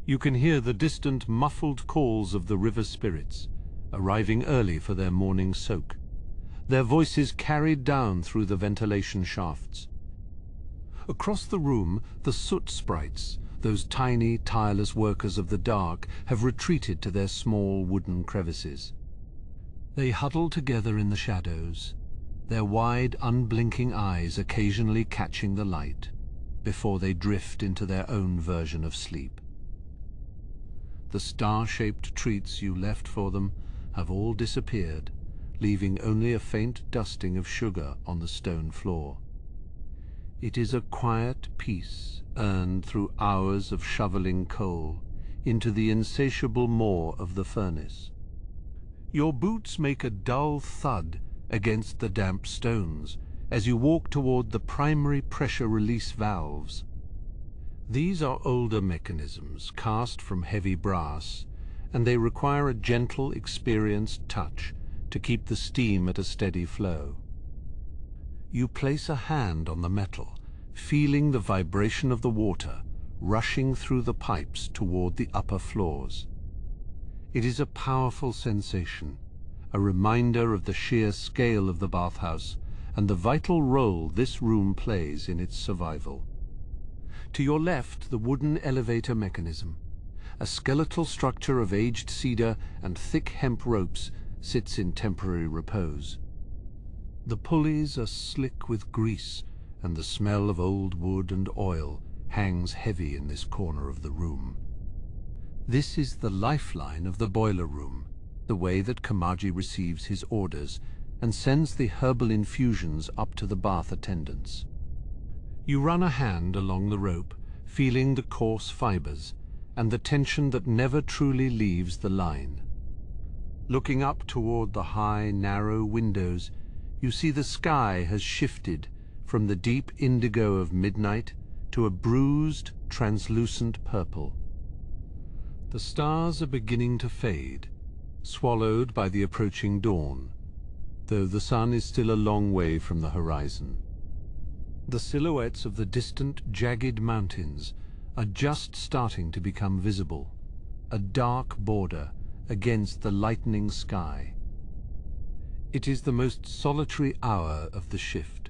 You can hear the distant muffled calls of the river spirits, arriving early for their morning soak, their voices carried down through the ventilation shafts. Across the room, the Soot sprites, those tiny, tireless workers of the dark, have retreated to their small wooden crevices. They huddle together in the shadows, their wide, unblinking eyes occasionally catching the light, before they drift into their own version of sleep. The star-shaped treats you left for them have all disappeared, leaving only a faint dusting of sugar on the stone floor. It is a quiet peace earned through hours of shoveling coal into the insatiable maw of the furnace. Your boots make a dull thud against the damp stones as you walk toward the primary pressure release valves. These are older mechanisms cast from heavy brass, and they require a gentle, experienced touch to keep the steam at a steady flow. You place a hand on the metal, feeling the vibration of the water rushing through the pipes toward the upper floors. It is a powerful sensation, a reminder of the sheer scale of the bathhouse and the vital role this room plays in its survival. To your left, the wooden elevator mechanism, a skeletal structure of aged cedar and thick hemp ropes, sits in temporary repose. The pulleys are slick with grease, and the smell of old wood and oil hangs heavy in this corner of the room. This is the lifeline of the boiler room, the way that Kamaji receives his orders and sends the herbal infusions up to the bath attendants. You run a hand along the rope, feeling the coarse fibers and the tension that never truly leaves the line. Looking up toward the high, narrow windows, you see the sky has shifted from the deep indigo of midnight to a bruised, translucent purple. The stars are beginning to fade, swallowed by the approaching dawn, though the sun is still a long way from the horizon. The silhouettes of the distant, jagged mountains are just starting to become visible, a dark border against the lightening sky. It is the most solitary hour of the shift,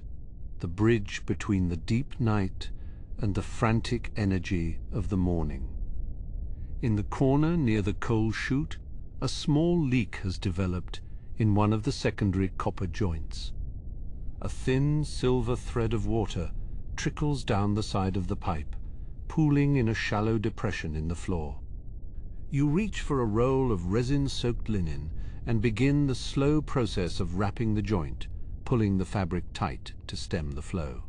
the bridge between the deep night and the frantic energy of the morning. In the corner near the coal chute, a small leak has developed in one of the secondary copper joints. A thin silver thread of water trickles down the side of the pipe, pooling in a shallow depression in the floor. You reach for a roll of resin-soaked linen and begin the slow process of wrapping the joint, pulling the fabric tight to stem the flow.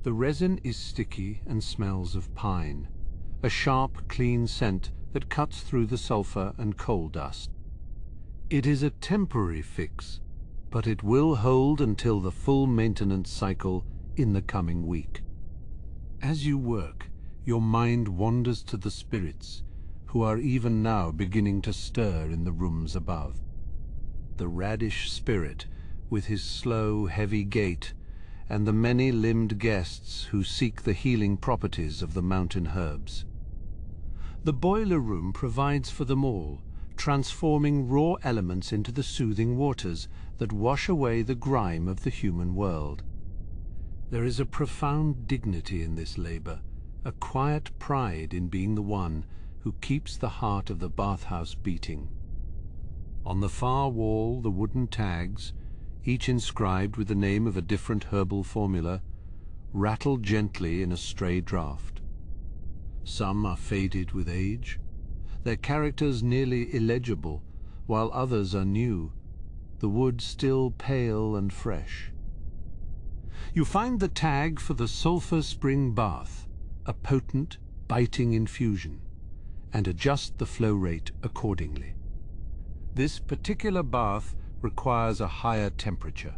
The resin is sticky and smells of pine, a sharp, clean scent that cuts through the sulfur and coal dust. It is a temporary fix, but it will hold until the full maintenance cycle in the coming week. As you work, your mind wanders to the spirits, who are even now beginning to stir in the rooms above. The Radish spirit, with his slow, heavy gait, and the many-limbed guests who seek the healing properties of the mountain herbs. The boiler room provides for them all, transforming raw elements into the soothing waters that wash away the grime of the human world. There is a profound dignity in this labor, a quiet pride in being the one who keeps the heart of the bathhouse beating. On the far wall, the wooden tags, each inscribed with the name of a different herbal formula, rattle gently in a stray draught. Some are faded with age, their characters nearly illegible, while others are new, the wood still pale and fresh. You find the tag for the sulfur spring bath, a potent, biting infusion, and adjust the flow rate accordingly. This particular bath requires a higher temperature,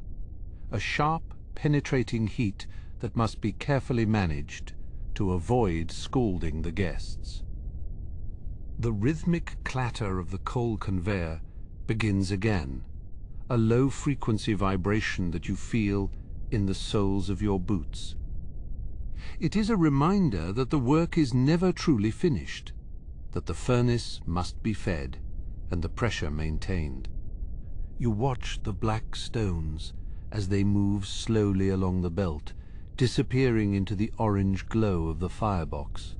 a sharp, penetrating heat that must be carefully managed to avoid scalding the guests. The rhythmic clatter of the coal conveyor begins again, a low-frequency vibration that you feel in the soles of your boots. It is a reminder that the work is never truly finished, that the furnace must be fed and the pressure maintained. You watch the black stones as they move slowly along the belt, disappearing into the orange glow of the firebox.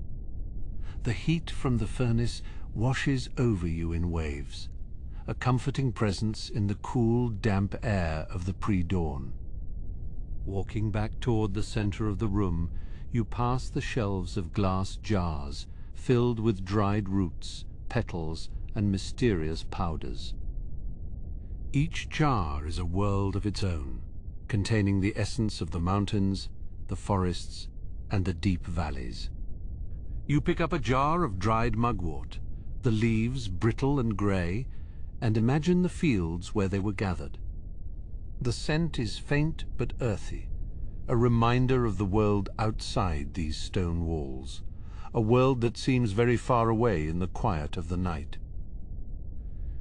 The heat from the furnace washes over you in waves, a comforting presence in the cool, damp air of the pre-dawn. Walking back toward the center of the room, you pass the shelves of glass jars filled with dried roots, petals, and mysterious powders. Each jar is a world of its own, containing the essence of the mountains, the forests, and the deep valleys. You pick up a jar of dried mugwort, the leaves brittle and grey, and imagine the fields where they were gathered. The scent is faint but earthy, a reminder of the world outside these stone walls, a world that seems very far away in the quiet of the night.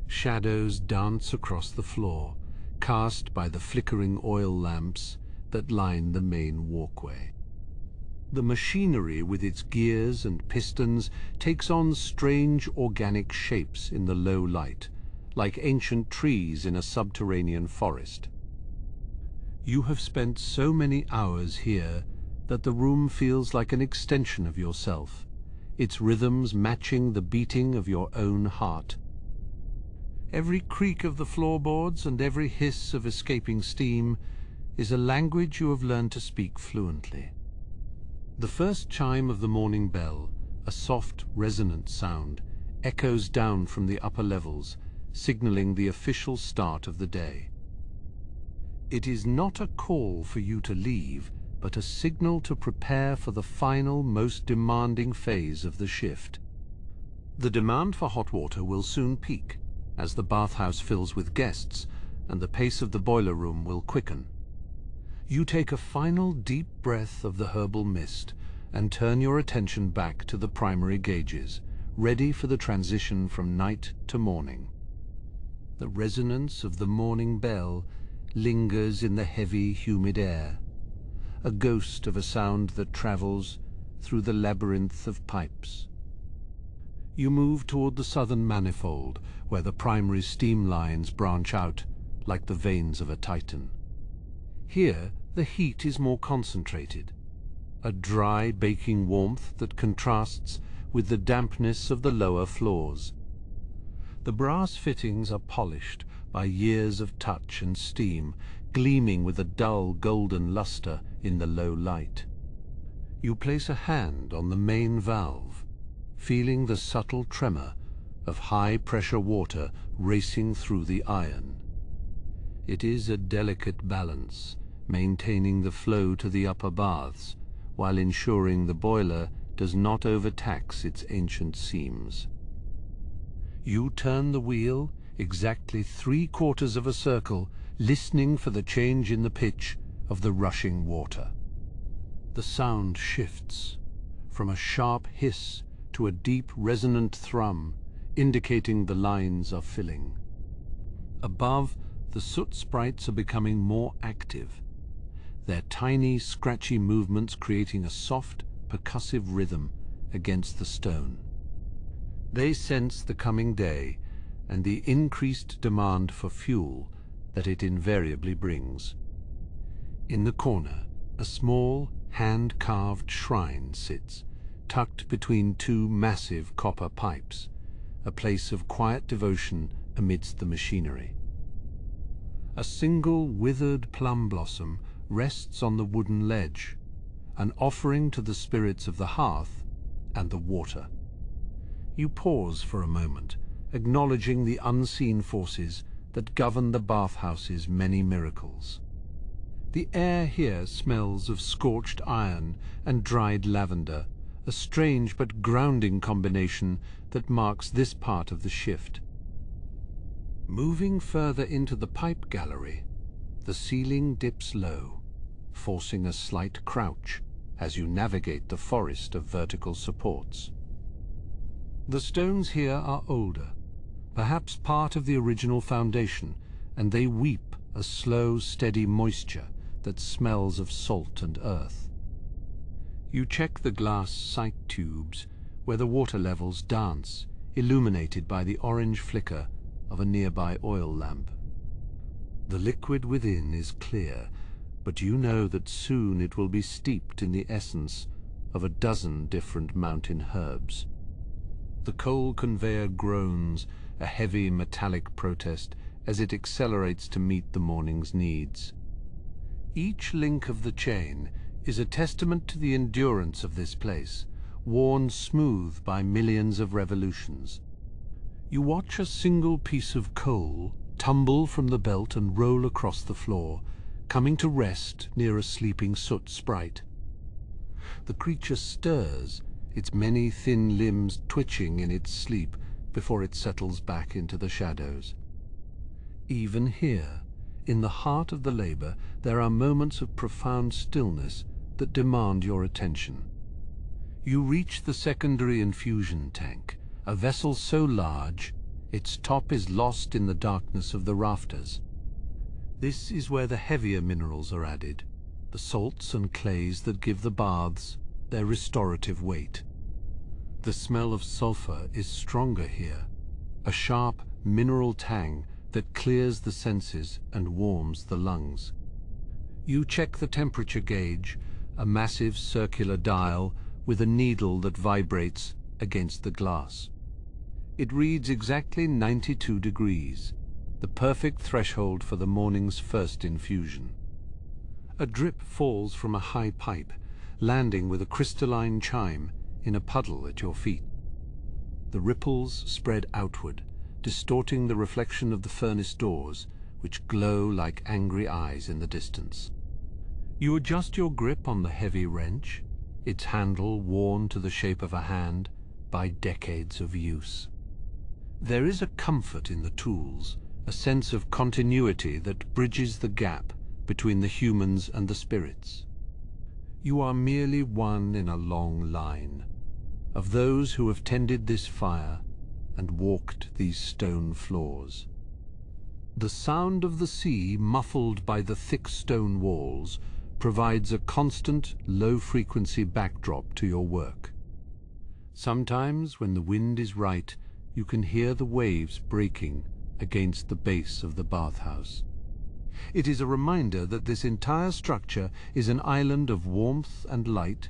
Shadows dance across the floor, cast by the flickering oil lamps that line the main walkway. The machinery with its gears and pistons takes on strange organic shapes in the low light, like ancient trees in a subterranean forest. You have spent so many hours here that the room feels like an extension of yourself, its rhythms matching the beating of your own heart. Every creak of the floorboards and every hiss of escaping steam is a language you have learned to speak fluently. The first chime of the morning bell, a soft, resonant sound, echoes down from the upper levels, signaling the official start of the day. It is not a call for you to leave, but a signal to prepare for the final, most demanding phase of the shift. The demand for hot water will soon peak, as the bathhouse fills with guests, and the pace of the boiler room will quicken. You take a final deep breath of the herbal mist and turn your attention back to the primary gauges, ready for the transition from night to morning. The resonance of the morning bell lingers in the heavy, humid air, a ghost of a sound that travels through the labyrinth of pipes. You move toward the southern manifold, where the primary steam lines branch out like the veins of a titan. Here, the heat is more concentrated, a dry, baking warmth that contrasts with the dampness of the lower floors. The brass fittings are polished by years of touch and steam, gleaming with a dull golden luster in the low light. You place a hand on the main valve, feeling the subtle tremor of high-pressure water racing through the iron. It is a delicate balance, maintaining the flow to the upper baths, while ensuring the boiler does not overtax its ancient seams. You turn the wheel exactly 3/4 of a circle, listening for the change in the pitch of the rushing water. The sound shifts from a sharp hiss to a deep resonant thrum, indicating the lines are filling. Above, the soot sprites are becoming more active, their tiny, scratchy movements creating a soft, percussive rhythm against the stone. They sense the coming day and the increased demand for fuel that it invariably brings. In the corner, a small, hand-carved shrine sits, tucked between two massive copper pipes, a place of quiet devotion amidst the machinery. A single withered plum blossom rests on the wooden ledge, an offering to the spirits of the hearth and the water. You pause for a moment, acknowledging the unseen forces that govern the bathhouse's many miracles. The air here smells of scorched iron and dried lavender, a strange but grounding combination that marks this part of the shift. Moving further into the pipe gallery, the ceiling dips low, forcing a slight crouch as you navigate the forest of vertical supports. The stones here are older, perhaps part of the original foundation, and they weep a slow, steady moisture that smells of salt and earth. You check the glass sight tubes, where the water levels dance, illuminated by the orange flicker of a nearby oil lamp. The liquid within is clear, but you know that soon it will be steeped in the essence of a dozen different mountain herbs. The coal conveyor groans, a heavy metallic protest, as it accelerates to meet the morning's needs. Each link of the chain is a testament to the endurance of this place, worn smooth by millions of revolutions. You watch a single piece of coal tumble from the belt and roll across the floor, coming to rest near a sleeping soot sprite. The creature stirs, its many thin limbs twitching in its sleep before it settles back into the shadows. Even here, in the heart of the labor, there are moments of profound stillness that demand your attention. You reach the secondary infusion tank, a vessel so large its top is lost in the darkness of the rafters. This is where the heavier minerals are added, the salts and clays that give the baths their restorative weight. The smell of sulfur is stronger here, a sharp mineral tang that clears the senses and warms the lungs. You check the temperature gauge, a massive circular dial with a needle that vibrates against the glass. It reads exactly 92 degrees, the perfect threshold for the morning's first infusion. A drip falls from a high pipe, landing with a crystalline chime in a puddle at your feet. The ripples spread outward, distorting the reflection of the furnace doors, which glow like angry eyes in the distance. You adjust your grip on the heavy wrench, its handle worn to the shape of a hand by decades of use. There is a comfort in the tools, a sense of continuity that bridges the gap between the humans and the spirits. You are merely one in a long line, of those who have tended this fire and walked these stone floors. The sound of the sea, muffled by the thick stone walls, provides a constant, low-frequency backdrop to your work. Sometimes, when the wind is right, you can hear the waves breaking against the base of the bathhouse. It is a reminder that this entire structure is an island of warmth and light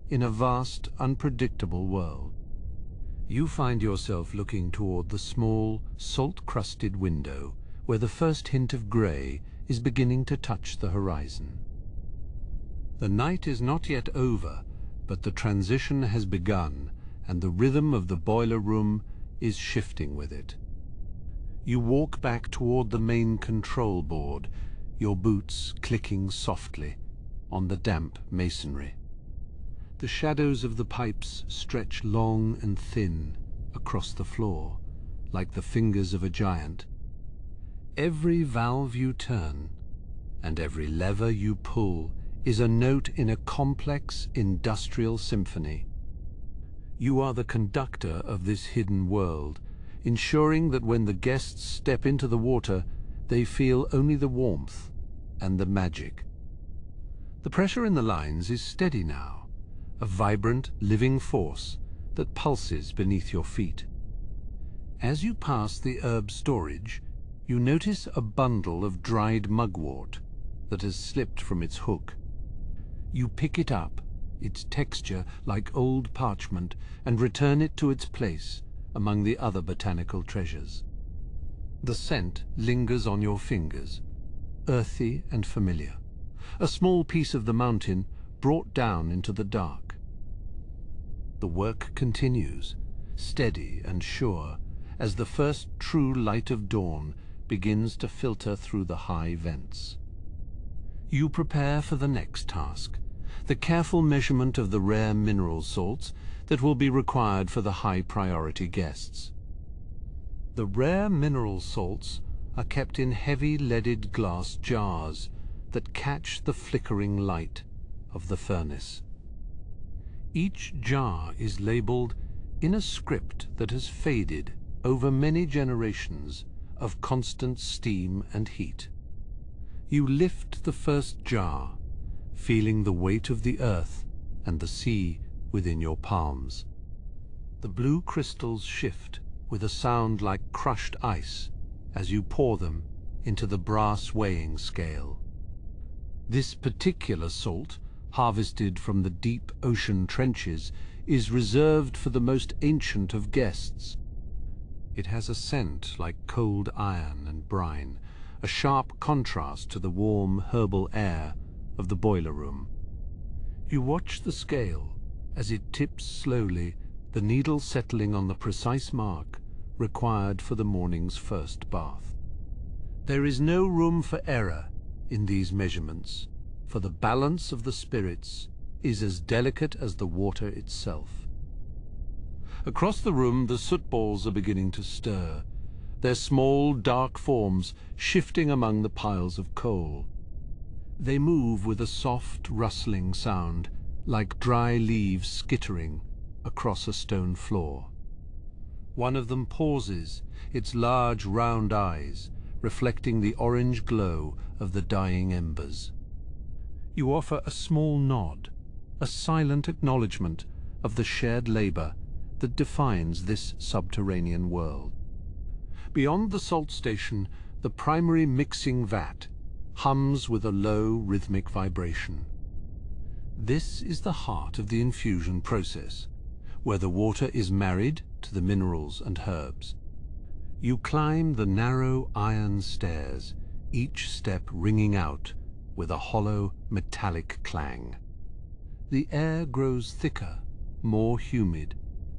in a vast, unpredictable world. You find yourself looking toward the small, salt-crusted window where the first hint of grey is beginning to touch the horizon. The night is not yet over, but the transition has begun, and the rhythm of the boiler room is shifting with it. You walk back toward the main control board, your boots clicking softly on the damp masonry. The shadows of the pipes stretch long and thin across the floor, like the fingers of a giant. Every valve you turn and every lever you pull is a note in a complex industrial symphony. You are the conductor of this hidden world, ensuring that when the guests step into the water, they feel only the warmth and the magic. The pressure in the lines is steady now, a vibrant, living force that pulses beneath your feet. As you pass the herb storage, you notice a bundle of dried mugwort that has slipped from its hook. You pick it up, its texture like old parchment, and return it to its place among the other botanical treasures. The scent lingers on your fingers, earthy and familiar, a small piece of the mountain brought down into the dark. The work continues, steady and sure, as the first true light of dawn begins to filter through the high vents. You prepare for the next task, the careful measurement of the rare mineral salts that will be required for the high-priority guests. The rare mineral salts are kept in heavy leaded glass jars that catch the flickering light of the furnace. Each jar is labeled in a script that has faded over many generations of constant steam and heat. You lift the first jar, feeling the weight of the earth and the sea within your palms. The blue crystals shift with a sound like crushed ice as you pour them into the brass weighing scale. This particular salt, harvested from the deep ocean trenches, is reserved for the most ancient of guests. It has a scent like cold iron and brine, a sharp contrast to the warm herbal air of the boiler room. You watch the scale as it tips slowly, the needle settling on the precise mark required for the morning's first bath. There is no room for error in these measurements, for the balance of the spirits is as delicate as the water itself. Across the room, the soot balls are beginning to stir, their small, dark forms shifting among the piles of coal. They move with a soft, rustling sound, like dry leaves skittering across a stone floor. One of them pauses, its large, round eyes reflecting the orange glow of the dying embers. You offer a small nod, a silent acknowledgement of the shared labor that defines this subterranean world. Beyond the salt station, the primary mixing vat hums with a low, rhythmic vibration. This is the heart of the infusion process, where the water is married to the minerals and herbs. You climb the narrow iron stairs, each step ringing out with a hollow, metallic clang. The air grows thicker, more humid,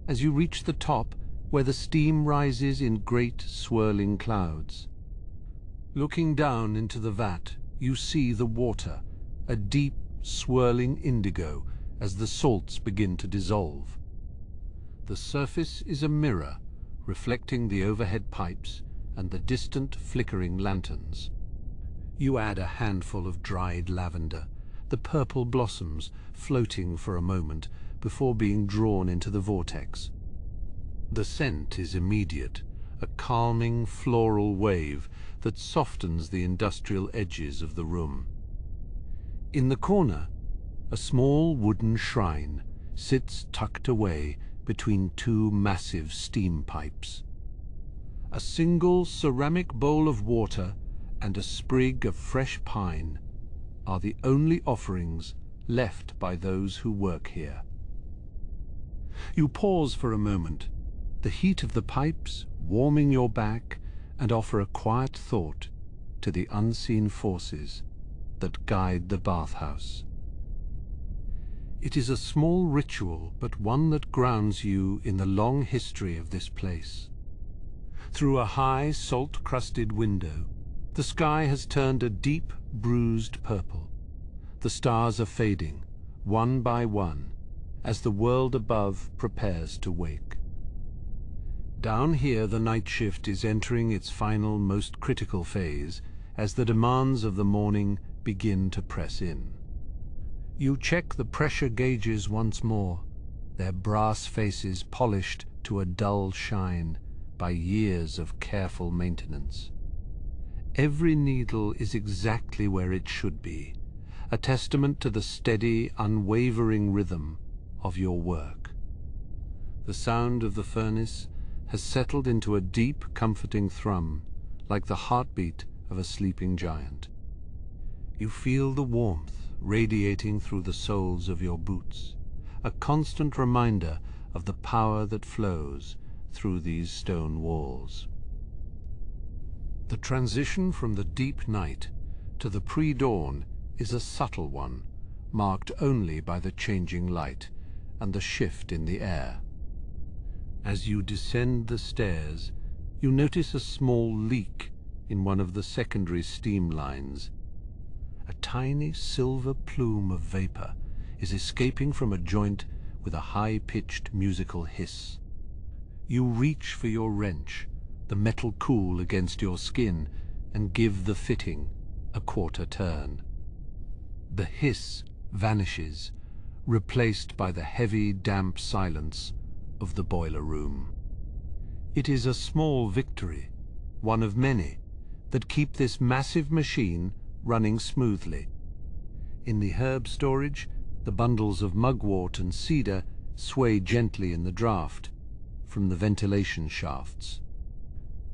as you reach the top where the steam rises in great swirling clouds. Looking down into the vat, you see the water, a deep, swirling indigo as the salts begin to dissolve. The surface is a mirror, reflecting the overhead pipes and the distant, flickering lanterns. You add a handful of dried lavender, the purple blossoms floating for a moment before being drawn into the vortex. The scent is immediate, a calming floral wave that softens the industrial edges of the room. In the corner, a small wooden shrine sits tucked away between two massive steam pipes. A single ceramic bowl of water and a sprig of fresh pine are the only offerings left by those who work here. You pause for a moment, the heat of the pipes warming your back, and offer a quiet thought to the unseen forces that guide the bathhouse. It is a small ritual, but one that grounds you in the long history of this place. Through a high, salt-crusted window, the sky has turned a deep, bruised purple. The stars are fading, one by one, as the world above prepares to wake. Down here, the night shift is entering its final, most critical phase as the demands of the morning begin to press in. You check the pressure gauges once more, their brass faces polished to a dull shine by years of careful maintenance. Every needle is exactly where it should be, a testament to the steady, unwavering rhythm of your work. The sound of the furnace has settled into a deep, comforting thrum, like the heartbeat of a sleeping giant. You feel the warmth radiating through the soles of your boots, a constant reminder of the power that flows through these stone walls. The transition from the deep night to the pre-dawn is a subtle one, marked only by the changing light and the shift in the air. As you descend the stairs, you notice a small leak in one of the secondary steam lines. A tiny silver plume of vapor is escaping from a joint with a high-pitched musical hiss. You reach for your wrench, the metal cool against your skin, and give the fitting a quarter turn. The hiss vanishes, replaced by the heavy, damp silence of the boiler room. It is a small victory, one of many, that keep this massive machine running smoothly. In the herb storage, the bundles of mugwort and cedar sway gently in the draft from the ventilation shafts.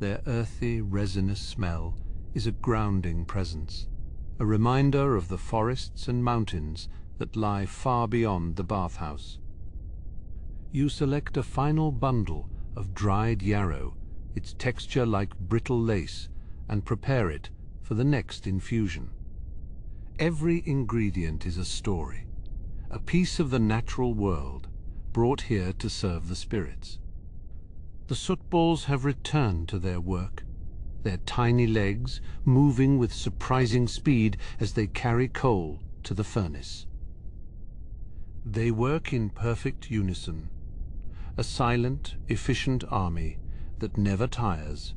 Their earthy, resinous smell is a grounding presence, a reminder of the forests and mountains that lie far beyond the bathhouse. You select a final bundle of dried yarrow, its texture like brittle lace, and prepare it for the next infusion. Every ingredient is a story, a piece of the natural world, brought here to serve the spirits. The soot balls have returned to their work, their tiny legs moving with surprising speed as they carry coal to the furnace. They work in perfect unison, a silent, efficient army that never tires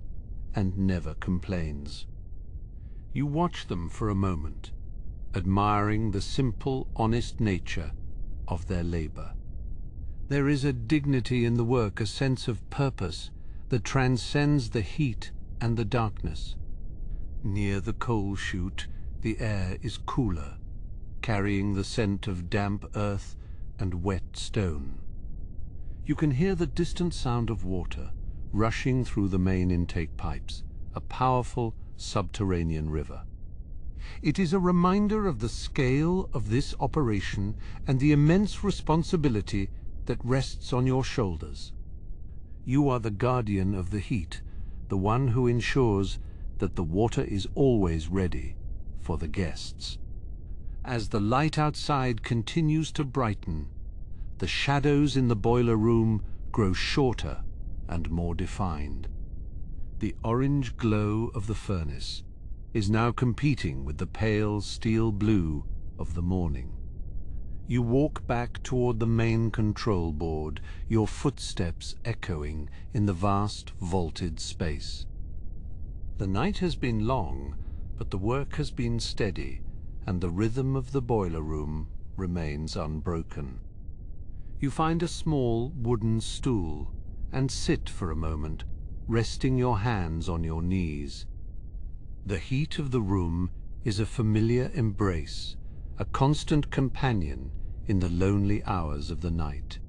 and never complains. You watch them for a moment, admiring the simple, honest nature of their labor. There is a dignity in the work, a sense of purpose that transcends the heat and the darkness. Near the coal chute, the air is cooler, carrying the scent of damp earth and wet stone. You can hear the distant sound of water rushing through the main intake pipes, a powerful subterranean river. It is a reminder of the scale of this operation and the immense responsibility that rests on your shoulders. You are the guardian of the heat, the one who ensures that the water is always ready for the guests. As the light outside continues to brighten, the shadows in the boiler room grow shorter and more defined. The orange glow of the furnace is now competing with the pale steel blue of the morning. You walk back toward the main control board, your footsteps echoing in the vast vaulted space. The night has been long, but the work has been steady, and the rhythm of the boiler room remains unbroken. You find a small wooden stool and sit for a moment, resting your hands on your knees. The heat of the room is a familiar embrace, a constant companion in the lonely hours of the night.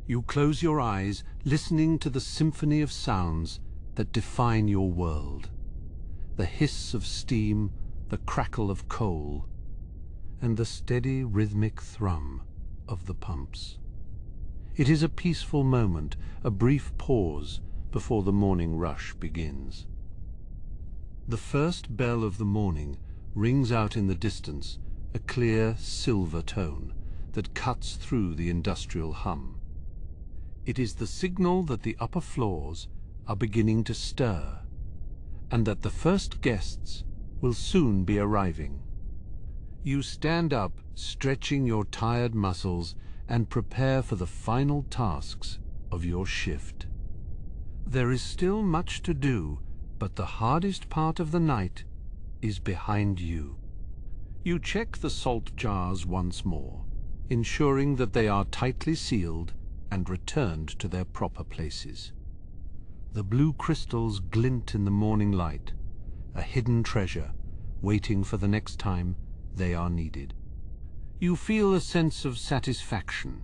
You close your eyes, listening to the symphony of sounds that define your world. The hiss of steam, the crackle of coal, and the steady rhythmic thrum of the pumps. It is a peaceful moment, a brief pause before the morning rush begins. The first bell of the morning rings out in the distance, a clear silver tone that cuts through the industrial hum. It is the signal that the upper floors are beginning to stir, and that the first guests will soon be arriving. You stand up, stretching your tired muscles, and prepare for the final tasks of your shift. There is still much to do, but the hardest part of the night is behind you. You check the salt jars once more, ensuring that they are tightly sealed and returned to their proper places. The blue crystals glint in the morning light, a hidden treasure waiting for the next time they are needed. You feel a sense of satisfaction,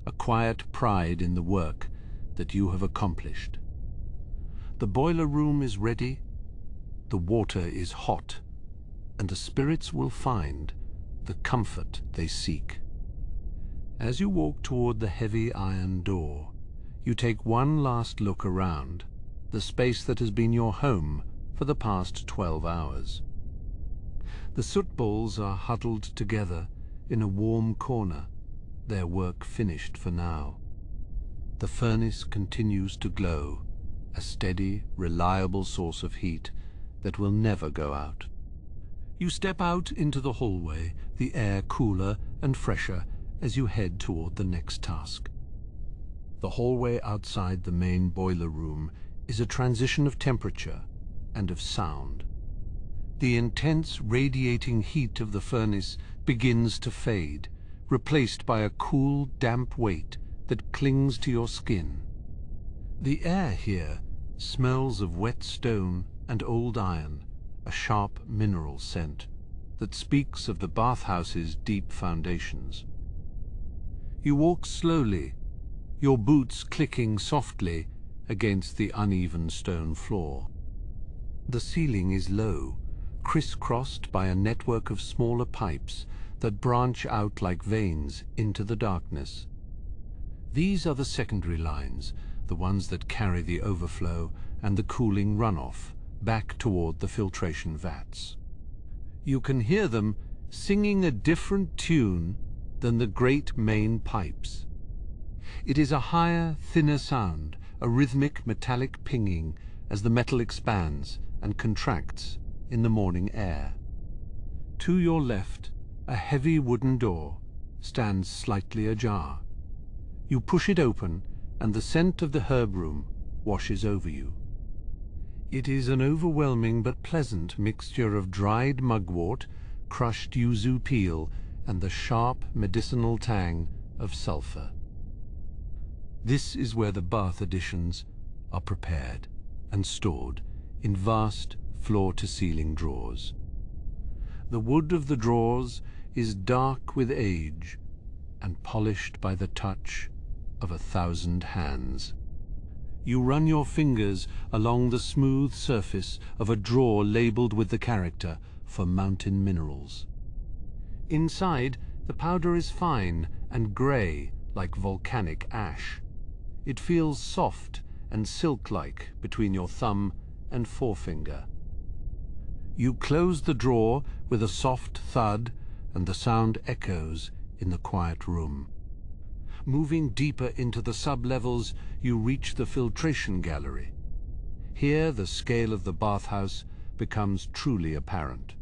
a quiet pride in the work that you have accomplished. The boiler room is ready, the water is hot, and the spirits will find the comfort they seek. As you walk toward the heavy iron door, you take one last look around, the space that has been your home for the past 12 hours. The soot balls are huddled together in a warm corner, their work finished for now. The furnace continues to glow, a steady, reliable source of heat that will never go out. You step out into the hallway, the air cooler and fresher as you head toward the next task. The hallway outside the main boiler room is a transition of temperature and of sound. The intense radiating heat of the furnace begins to fade, replaced by a cool, damp weight that clings to your skin. The air here smells of wet stone and old iron, a sharp mineral scent that speaks of the bathhouse's deep foundations. You walk slowly, your boots clicking softly against the uneven stone floor. The ceiling is low, crisscrossed by a network of smaller pipes that branch out like veins into the darkness. These are the secondary lines, the ones that carry the overflow and the cooling runoff back toward the filtration vats. You can hear them singing a different tune than the great main pipes. It is a higher, thinner sound, a rhythmic metallic pinging as the metal expands and contracts in the morning air. To your left, a heavy wooden door stands slightly ajar. You push it open, and the scent of the herb room washes over you. It is an overwhelming but pleasant mixture of dried mugwort, crushed yuzu peel, and the sharp medicinal tang of sulfur. This is where the bath additions are prepared and stored in vast floor-to-ceiling drawers. The wood of the drawers is dark with age and polished by the touch of 1,000 hands. You run your fingers along the smooth surface of a drawer labeled with the character for mountain minerals. Inside, the powder is fine and grey like volcanic ash. It feels soft and silk-like between your thumb and forefinger. You close the drawer with a soft thud, and the sound echoes in the quiet room. Moving deeper into the sub-levels, you reach the filtration gallery. Here, the scale of the bathhouse becomes truly apparent.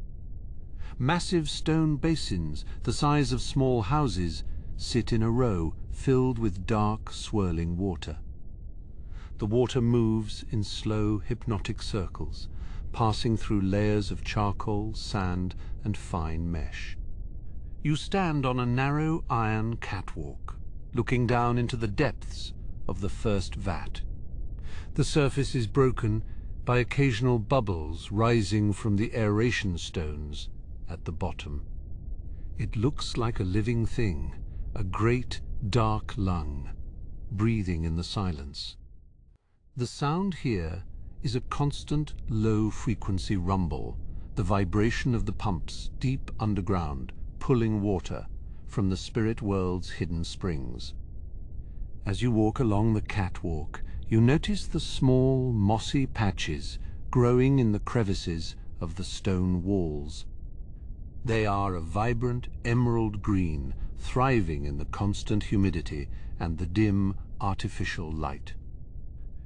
Massive stone basins, the size of small houses, sit in a row filled with dark, swirling water. The water moves in slow, hypnotic circles, passing through layers of charcoal, sand, and fine mesh. You stand on a narrow iron catwalk, looking down into the depths of the first vat. The surface is broken by occasional bubbles rising from the aeration stones at the bottom. It looks like a living thing, a great dark lung, breathing in the silence. The sound here is a constant low-frequency rumble, the vibration of the pumps deep underground, pulling water from the spirit world's hidden springs. As you walk along the catwalk, you notice the small, mossy patches growing in the crevices of the stone walls. They are a vibrant emerald green, thriving in the constant humidity and the dim, artificial light.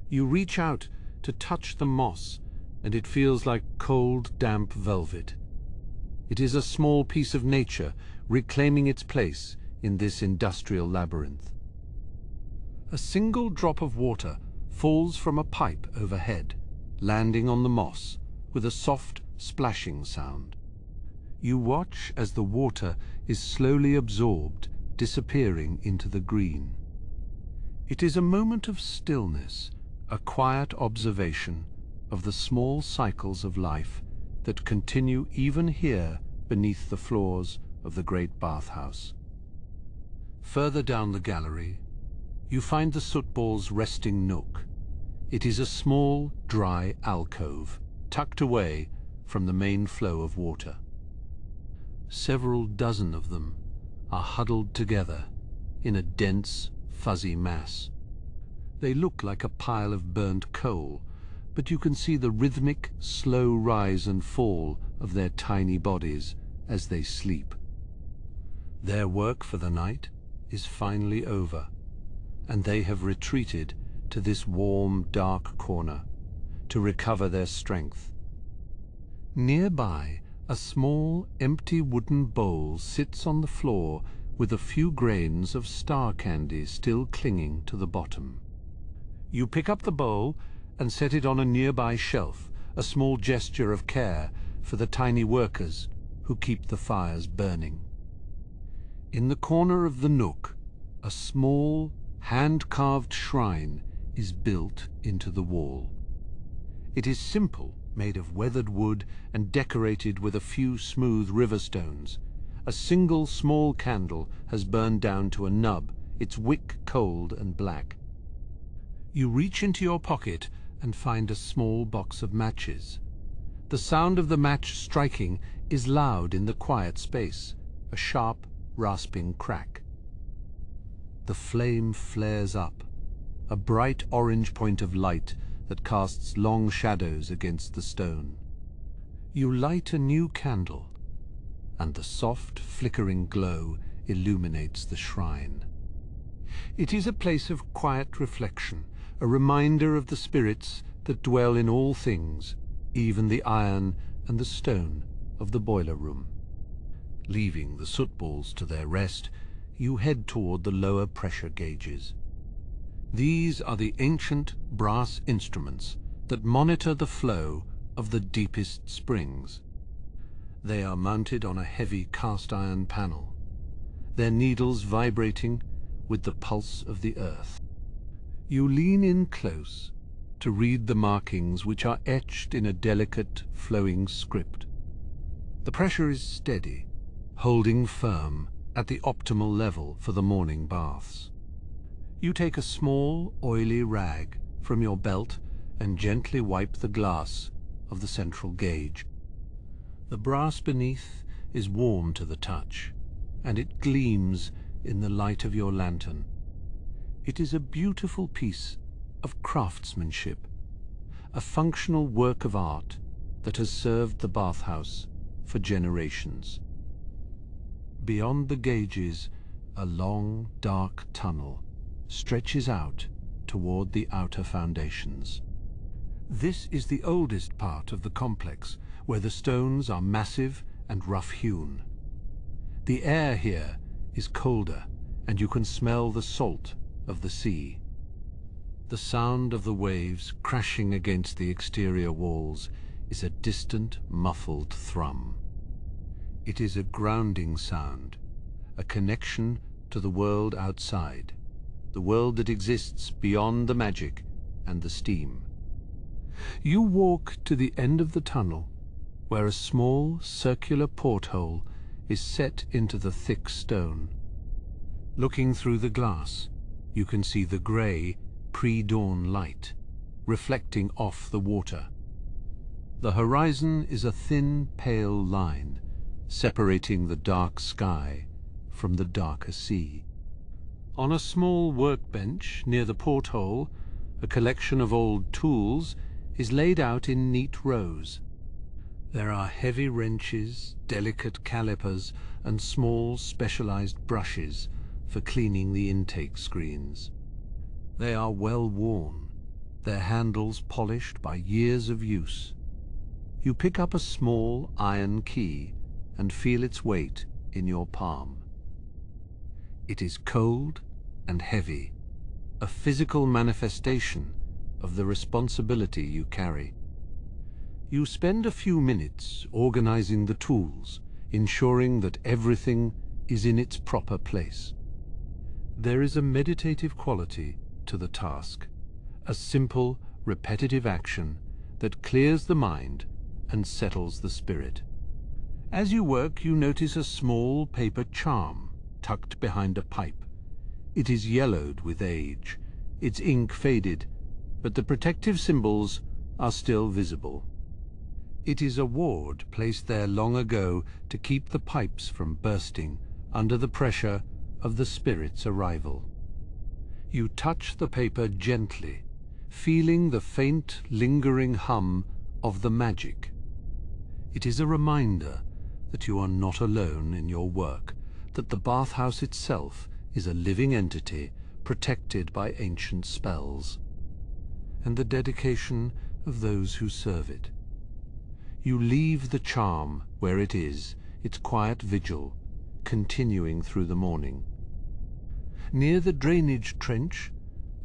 You reach out to touch the moss, and it feels like cold, damp velvet. It is a small piece of nature reclaiming its place in this industrial labyrinth. A single drop of water falls from a pipe overhead, landing on the moss with a soft splashing sound. You watch as the water is slowly absorbed, disappearing into the green. It is a moment of stillness, a quiet observation of the small cycles of life that continue even here beneath the floors of the great bathhouse. Further down the gallery, you find the soot ball's resting nook. It is a small, dry alcove, tucked away from the main flow of water. Several dozen of them are huddled together in a dense, fuzzy mass. They look like a pile of burnt coal, but you can see the rhythmic, slow rise and fall of their tiny bodies as they sleep. Their work for the night is finally over, and they have retreated to this warm, dark corner to recover their strength. Nearby, a small, empty wooden bowl sits on the floor with a few grains of star candy still clinging to the bottom. You pick up the bowl and set it on a nearby shelf, a small gesture of care for the tiny workers who keep the fires burning. In the corner of the nook, a small, hand-carved shrine is built into the wall. It is simple, made of weathered wood and decorated with a few smooth river stones. A single small candle has burned down to a nub, its wick cold and black. You reach into your pocket and find a small box of matches. The sound of the match striking is loud in the quiet space, a sharp, rasping crack. The flame flares up, a bright orange point of light that casts long shadows against the stone. You light a new candle, and the soft, flickering glow illuminates the shrine. It is a place of quiet reflection, a reminder of the spirits that dwell in all things, even the iron and the stone of the boiler room. Leaving the soot balls to their rest, you head toward the lower pressure gauges. These are the ancient brass instruments that monitor the flow of the deepest springs. They are mounted on a heavy cast-iron panel, their needles vibrating with the pulse of the earth. You lean in close to read the markings which are etched in a delicate, flowing script. The pressure is steady, holding firm at the optimal level for the morning baths. You take a small, oily rag from your belt and gently wipe the glass of the central gauge. The brass beneath is warm to the touch, and it gleams in the light of your lantern. It is a beautiful piece of craftsmanship, a functional work of art that has served the bathhouse for generations. Beyond the gauges, a long, dark tunnel stretches out toward the outer foundations. This is the oldest part of the complex, where the stones are massive and rough-hewn. The air here is colder, and you can smell the salt of the sea. The sound of the waves crashing against the exterior walls is a distant, muffled thrum. It is a grounding sound, a connection to the world outside, the world that exists beyond the magic and the steam. You walk to the end of the tunnel, where a small circular porthole is set into the thick stone. Looking through the glass, you can see the grey, pre-dawn light, reflecting off the water. The horizon is a thin, pale line, separating the dark sky from the darker sea. On a small workbench near the porthole, a collection of old tools is laid out in neat rows. There are heavy wrenches, delicate calipers, and small specialized brushes for cleaning the intake screens. They are well worn, their handles polished by years of use. You pick up a small iron key and feel its weight in your palm. It is cold and heavy, a physical manifestation of the responsibility you carry. You spend a few minutes organizing the tools, ensuring that everything is in its proper place. There is a meditative quality to the task, a simple, repetitive action that clears the mind and settles the spirit. As you work, you notice a small paper charm tucked behind a pipe. It is yellowed with age, its ink faded, but the protective symbols are still visible. It is a ward placed there long ago to keep the pipes from bursting under the pressure of the spirit's arrival. You touch the paper gently, feeling the faint, lingering hum of the magic. It is a reminder that you are not alone in your work, that the bathhouse itself is a living entity protected by ancient spells, and the dedication of those who serve it. You leave the charm where it is, its quiet vigil, continuing through the morning. Near the drainage trench,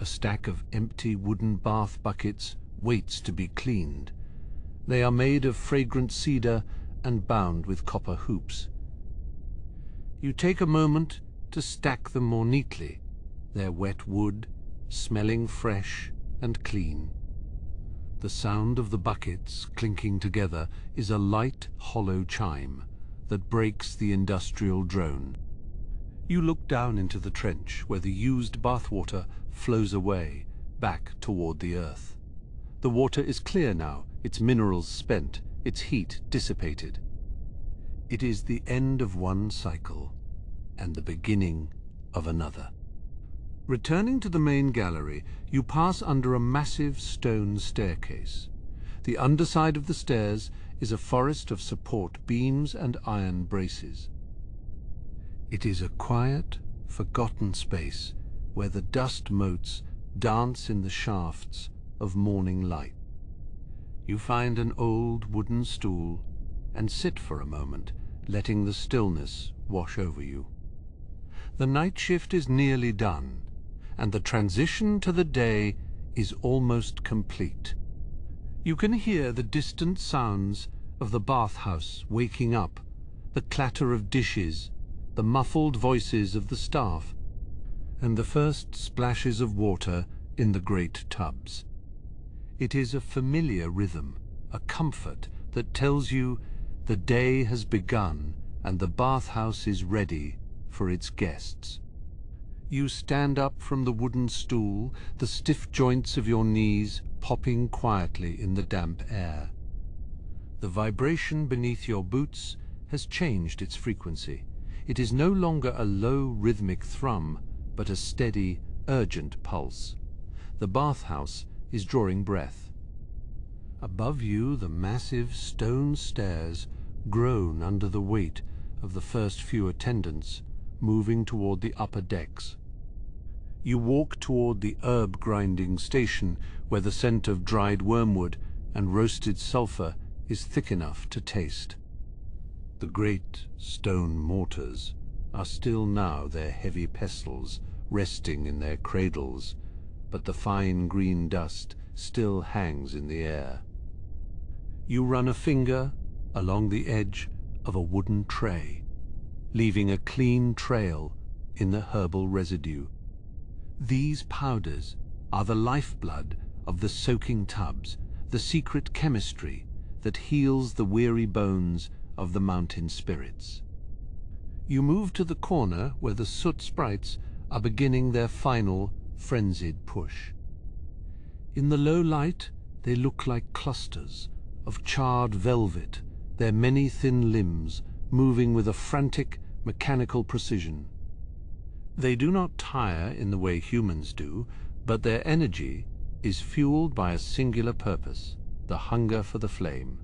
a stack of empty wooden bath buckets waits to be cleaned. They are made of fragrant cedar and bound with copper hoops. You take a moment to stack them more neatly, their wet wood smelling fresh and clean. The sound of the buckets clinking together is a light, hollow chime that breaks the industrial drone. You look down into the trench where the used bathwater flows away, back toward the earth. The water is clear now, its minerals spent, its heat dissipated. It is the end of one cycle and the beginning of another. Returning to the main gallery, you pass under a massive stone staircase. The underside of the stairs is a forest of support beams and iron braces. It is a quiet, forgotten space where the dust motes dance in the shafts of morning light. You find an old wooden stool and sit for a moment, letting the stillness wash over you. The night shift is nearly done, and the transition to the day is almost complete. You can hear the distant sounds of the bathhouse waking up, the clatter of dishes, the muffled voices of the staff, and the first splashes of water in the great tubs. It is a familiar rhythm, a comfort that tells you the day has begun and the bathhouse is ready for its guests. You stand up from the wooden stool, the stiff joints of your knees popping quietly in the damp air. The vibration beneath your boots has changed its frequency. It is no longer a low rhythmic thrum, but a steady, urgent pulse. The bathhouse is drawing breath. Above you, the massive stone stairs groan under the weight of the first few attendants moving toward the upper decks. You walk toward the herb-grinding station where the scent of dried wormwood and roasted sulphur is thick enough to taste. The great stone mortars are still now their heavy pestles resting in their cradles, but the fine green dust still hangs in the air. You run a finger along the edge of a wooden tray, leaving a clean trail in the herbal residue. These powders are the lifeblood of the soaking tubs, the secret chemistry that heals the weary bones of the mountain spirits. You move to the corner where the Soot sprites are beginning their final, frenzied push. In the low light, they look like clusters of charred velvet, their many thin limbs moving with a frantic, mechanical precision. They do not tire in the way humans do, but their energy is fueled by a singular purpose, the hunger for the flame.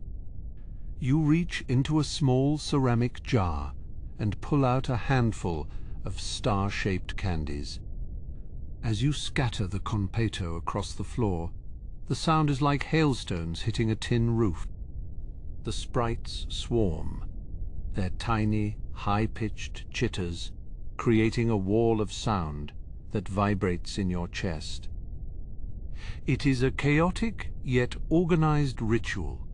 You reach into a small ceramic jar and pull out a handful of star-shaped candies. As you scatter the competo across the floor, the sound is like hailstones hitting a tin roof. The sprites swarm, their tiny, high-pitched chitters creating a wall of sound that vibrates in your chest. It is a chaotic yet organized ritual,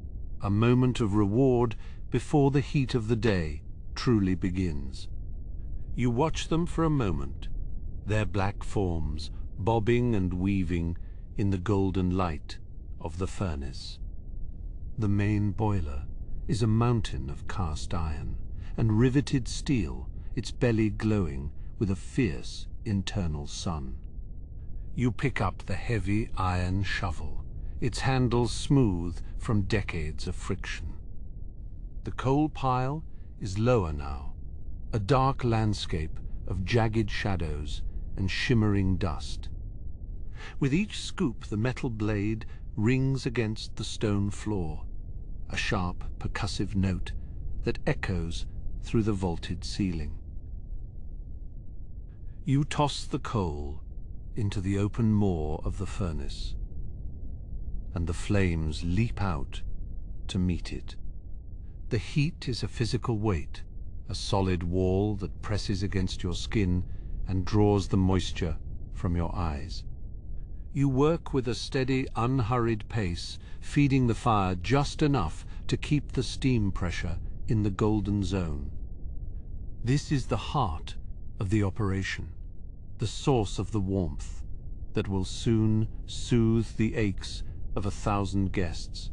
a moment of reward before the heat of the day truly begins. You watch them for a moment, their black forms bobbing and weaving in the golden light of the furnace. The main boiler is a mountain of cast iron and riveted steel, its belly glowing with a fierce internal sun. You pick up the heavy iron shovel, its handle smooth from decades of friction. The coal pile is lower now, a dark landscape of jagged shadows and shimmering dust. With each scoop, the metal blade rings against the stone floor, a sharp, percussive note that echoes through the vaulted ceiling. You toss the coal into the open maw of the furnace, and the flames leap out to meet it. The heat is a physical weight, a solid wall that presses against your skin and draws the moisture from your eyes. You work with a steady, unhurried pace, feeding the fire just enough to keep the steam pressure in the golden zone. This is the heart of the operation, the source of the warmth that will soon soothe the aches of 1,000 guests.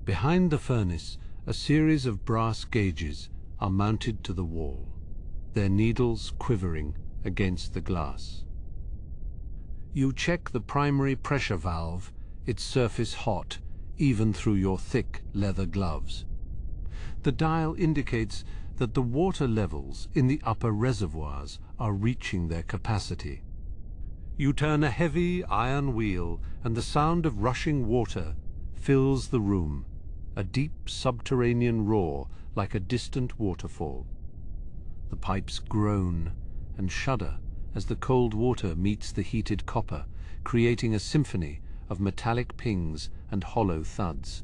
Behind the furnace, a series of brass gauges are mounted to the wall, their needles quivering against the glass. You check the primary pressure valve, its surface hot, even through your thick leather gloves. The dial indicates that the water levels in the upper reservoirs are reaching their capacity. You turn a heavy iron wheel, and the sound of rushing water fills the room, a deep subterranean roar like a distant waterfall. The pipes groan and shudder as the cold water meets the heated copper, creating a symphony of metallic pings and hollow thuds.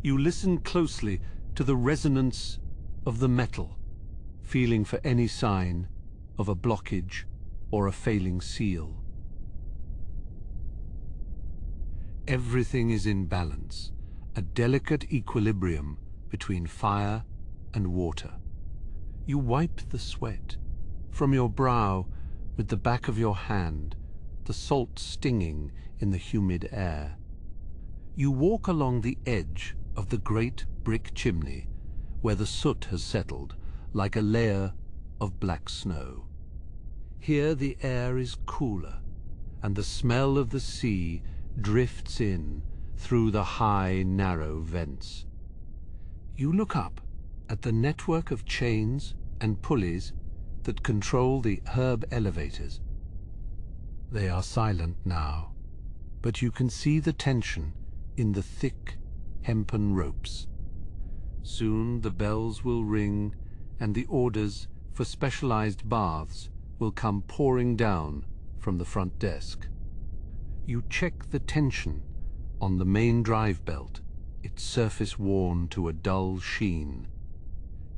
You listen closely to the resonance of the metal, feeling for any sign of a blockage or a failing seal. Everything is in balance, a delicate equilibrium between fire and water. You wipe the sweat from your brow with the back of your hand, the salt stinging in the humid air. You walk along the edge of the great brick chimney, where the soot has settled like a layer of black snow. Here the air is cooler, and the smell of the sea drifts in through the high, narrow vents. You look up at the network of chains and pulleys that control the herb elevators. They are silent now, but you can see the tension in the thick hempen ropes. Soon the bells will ring, and the orders for specialized baths will come pouring down from the front desk. You check the tension on the main drive belt, its surface worn to a dull sheen.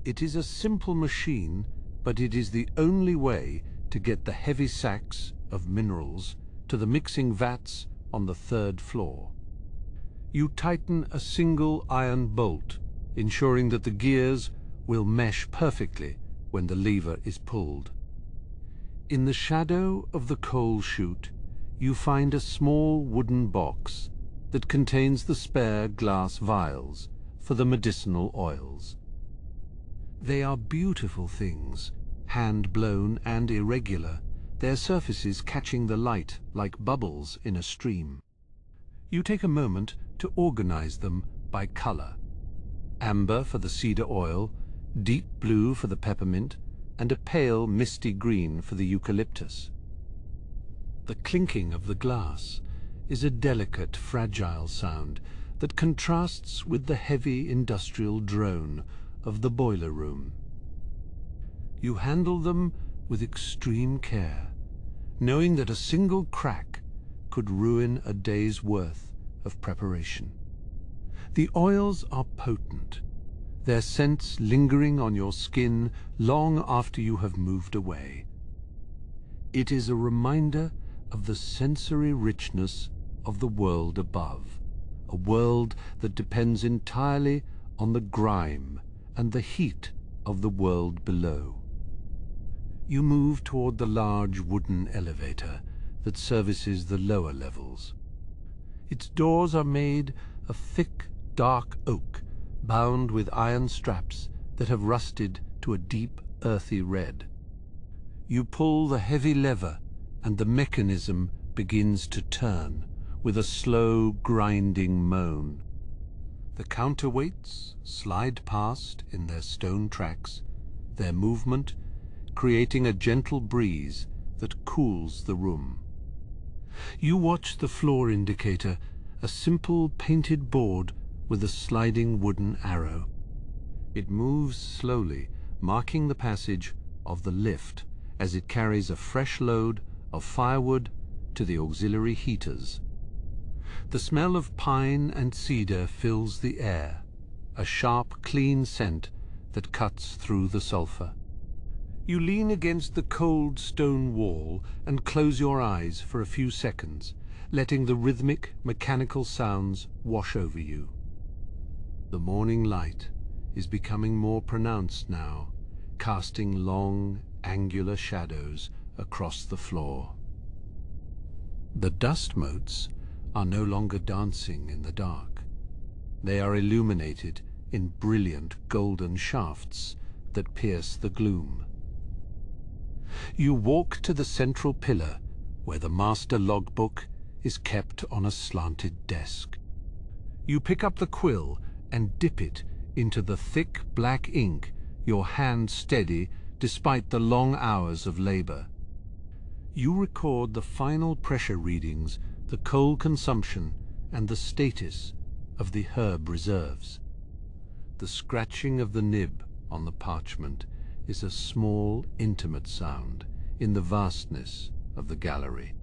It is a simple machine, but it is the only way to get the heavy sacks of minerals to the mixing vats on the 3rd floor. You tighten a single iron bolt, ensuring that the gears will mesh perfectly when the lever is pulled. In the shadow of the coal chute, you find a small wooden box that contains the spare glass vials for the medicinal oils. They are beautiful things, hand-blown and irregular, their surfaces catching the light like bubbles in a stream. You take a moment to organize them by color: amber for the cedar oil, deep blue for the peppermint, and a pale misty green for the eucalyptus. The clinking of the glass is a delicate, fragile sound that contrasts with the heavy industrial drone of the boiler room. You handle them with extreme care, knowing that a single crack could ruin a day's worth of preparation. The oils are potent, their scents lingering on your skin long after you have moved away. It is a reminder of the sensory richness of the world above, a world that depends entirely on the grime and the heat of the world below. You move toward the large wooden elevator that services the lower levels. Its doors are made of thick, dark oak, bound with iron straps that have rusted to a deep, earthy red. You pull the heavy lever, and the mechanism begins to turn with a slow, grinding moan. The counterweights slide past in their stone tracks, their movement creating a gentle breeze that cools the room. You watch the floor indicator, a simple painted board with a sliding wooden arrow. It moves slowly, marking the passage of the lift as it carries a fresh load of firewood to the auxiliary heaters. The smell of pine and cedar fills the air, a sharp, clean scent that cuts through the sulfur. You lean against the cold stone wall and close your eyes for a few seconds, letting the rhythmic, mechanical sounds wash over you. The morning light is becoming more pronounced now, casting long, angular shadows across the floor. The dust motes are no longer dancing in the dark. They are illuminated in brilliant golden shafts that pierce the gloom. You walk to the central pillar, where the master logbook is kept on a slanted desk. You pick up the quill and dip it into the thick black ink, your hand steady despite the long hours of labor. You record the final pressure readings, the coal consumption, and the status of the herb reserves. The scratching of the nib on the parchment is a small, intimate sound in the vastness of the gallery.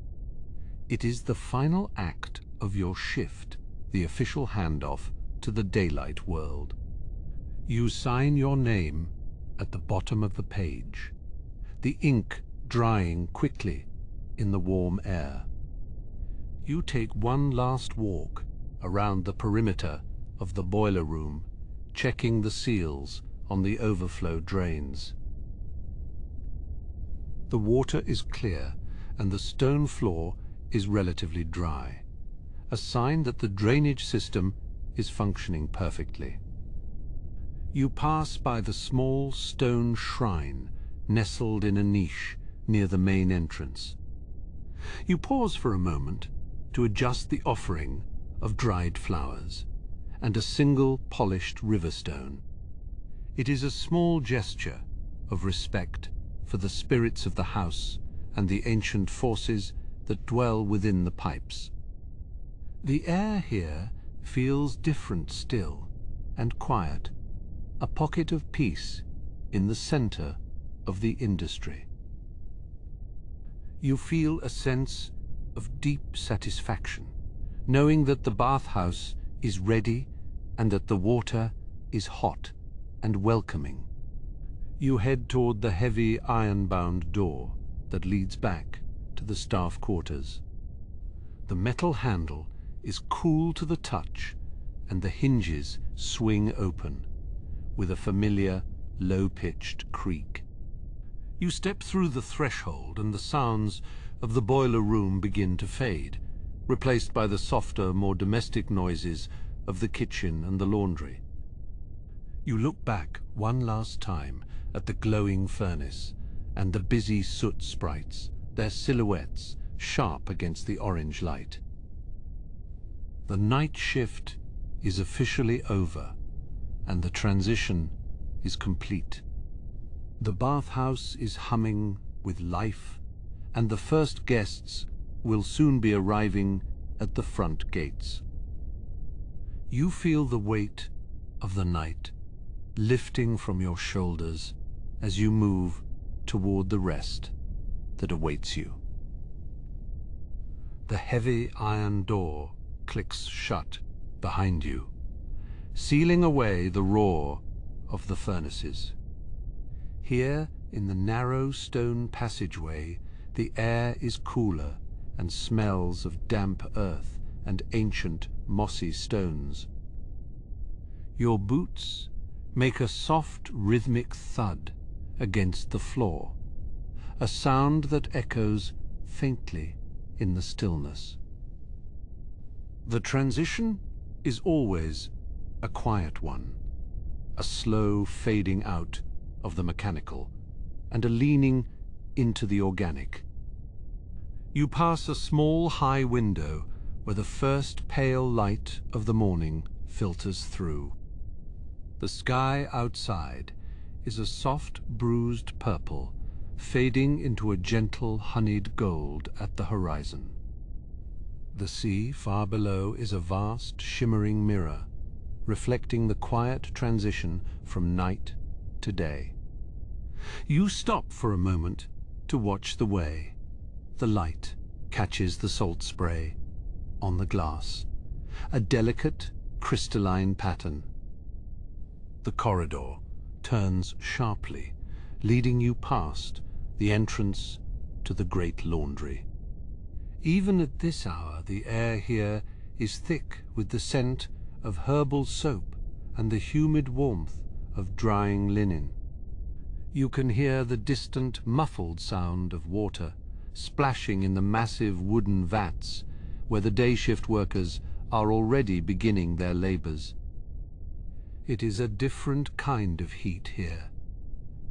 It is the final act of your shift, the official handoff to the daylight world. You sign your name at the bottom of the page, the ink drying quickly in the warm air. You take one last walk around the perimeter of the boiler room, checking the seals on the overflow drains. The water is clear and the stone floor is relatively dry, a sign that the drainage system is functioning perfectly. You pass by the small stone shrine nestled in a niche near the main entrance. You pause for a moment to adjust the offering of dried flowers and a single polished riverstone. It is a small gesture of respect for the spirits of the house and the ancient forces that dwell within the pipes. The air here feels different still and quiet, a pocket of peace in the center of the industry. You feel a sense of deep satisfaction, knowing that the bathhouse is ready and that the water is hot and welcoming. You head toward the heavy iron-bound door that leads back to the staff quarters. The metal handle is cool to the touch and the hinges swing open with a familiar, low-pitched creak. You step through the threshold and the sounds of the boiler room begin to fade, replaced by the softer, more domestic noises of the kitchen and the laundry. You look back one last time at the glowing furnace and the busy Soot sprites, their silhouettes sharp against the orange light. The night shift is officially over, and the transition is complete. The bathhouse is humming with life, and the first guests will soon be arriving at the front gates. You feel the weight of the night lifting from your shoulders as you move toward the rest that awaits you. The heavy iron door clicks shut behind you, sealing away the roar of the furnaces. Here, in the narrow stone passageway, the air is cooler and smells of damp earth and ancient mossy stones. Your boots make a soft rhythmic thud against the floor, a sound that echoes faintly in the stillness. The transition is always a quiet one, a slow fading out of the mechanical and a leaning into the organic. You pass a small high window where the first pale light of the morning filters through. The sky outside is a soft bruised purple, fading into a gentle honeyed gold at the horizon. The sea far below is a vast shimmering mirror, reflecting the quiet transition from night to day. You stop for a moment to watch the way. The light catches the salt spray on the glass, a delicate crystalline pattern. The corridor turns sharply, leading you past the entrance to the great laundry. Even at this hour, the air here is thick with the scent of herbal soap and the humid warmth of drying linen. You can hear the distant, muffled sound of water splashing in the massive wooden vats where the day shift workers are already beginning their labors. It is a different kind of heat here,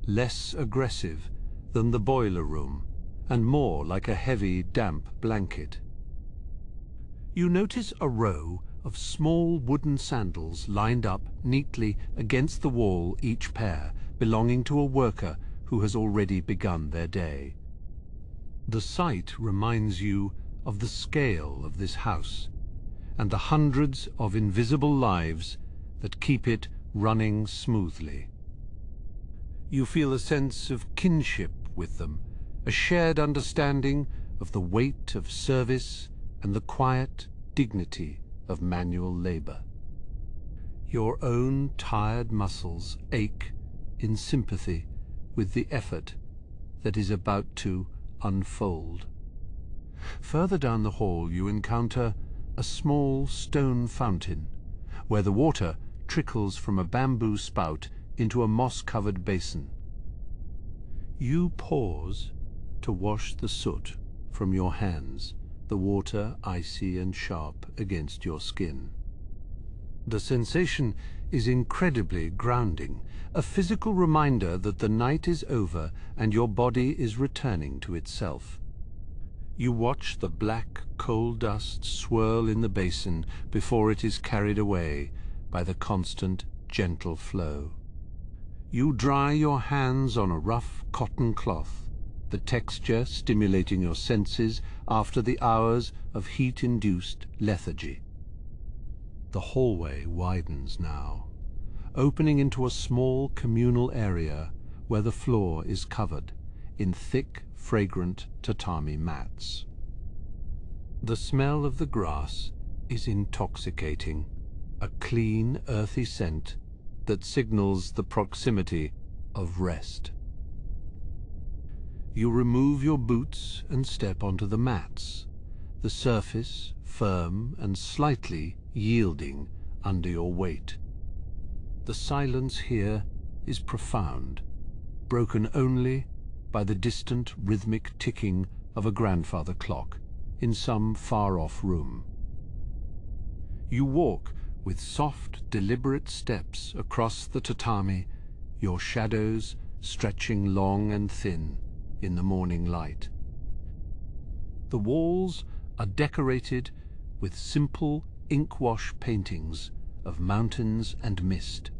less aggressive than the boiler room and more like a heavy, damp blanket. You notice a row of small wooden sandals lined up neatly against the wall, each pair belonging to a worker who has already begun their day. The sight reminds you of the scale of this house and the hundreds of invisible lives that keep it running smoothly. You feel a sense of kinship with them, a shared understanding of the weight of service and the quiet dignity of manual labor. Your own tired muscles ache in sympathy with the effort that is about to unfold. Further down the hall you encounter a small stone fountain, where the water trickles from a bamboo spout into a moss-covered basin. You pause to wash the soot from your hands, the water icy and sharp against your skin. The sensation is incredibly grounding, a physical reminder that the night is over and your body is returning to itself. You watch the black coal dust swirl in the basin before it is carried away by the constant, gentle flow. You dry your hands on a rough cotton cloth, the texture stimulating your senses after the hours of heat-induced lethargy. The hallway widens now, opening into a small communal area where the floor is covered in thick, fragrant tatami mats. The smell of the grass is intoxicating, a clean, earthy scent that signals the proximity of rest. You remove your boots and step onto the mats, the surface firm and slightly yielding under your weight. The silence here is profound, broken only by the distant rhythmic ticking of a grandfather clock in some far-off room. You walk with soft, deliberate steps across the tatami, your shadows stretching long and thin in the morning light. The walls are decorated with simple ink-wash paintings of mountains and mist,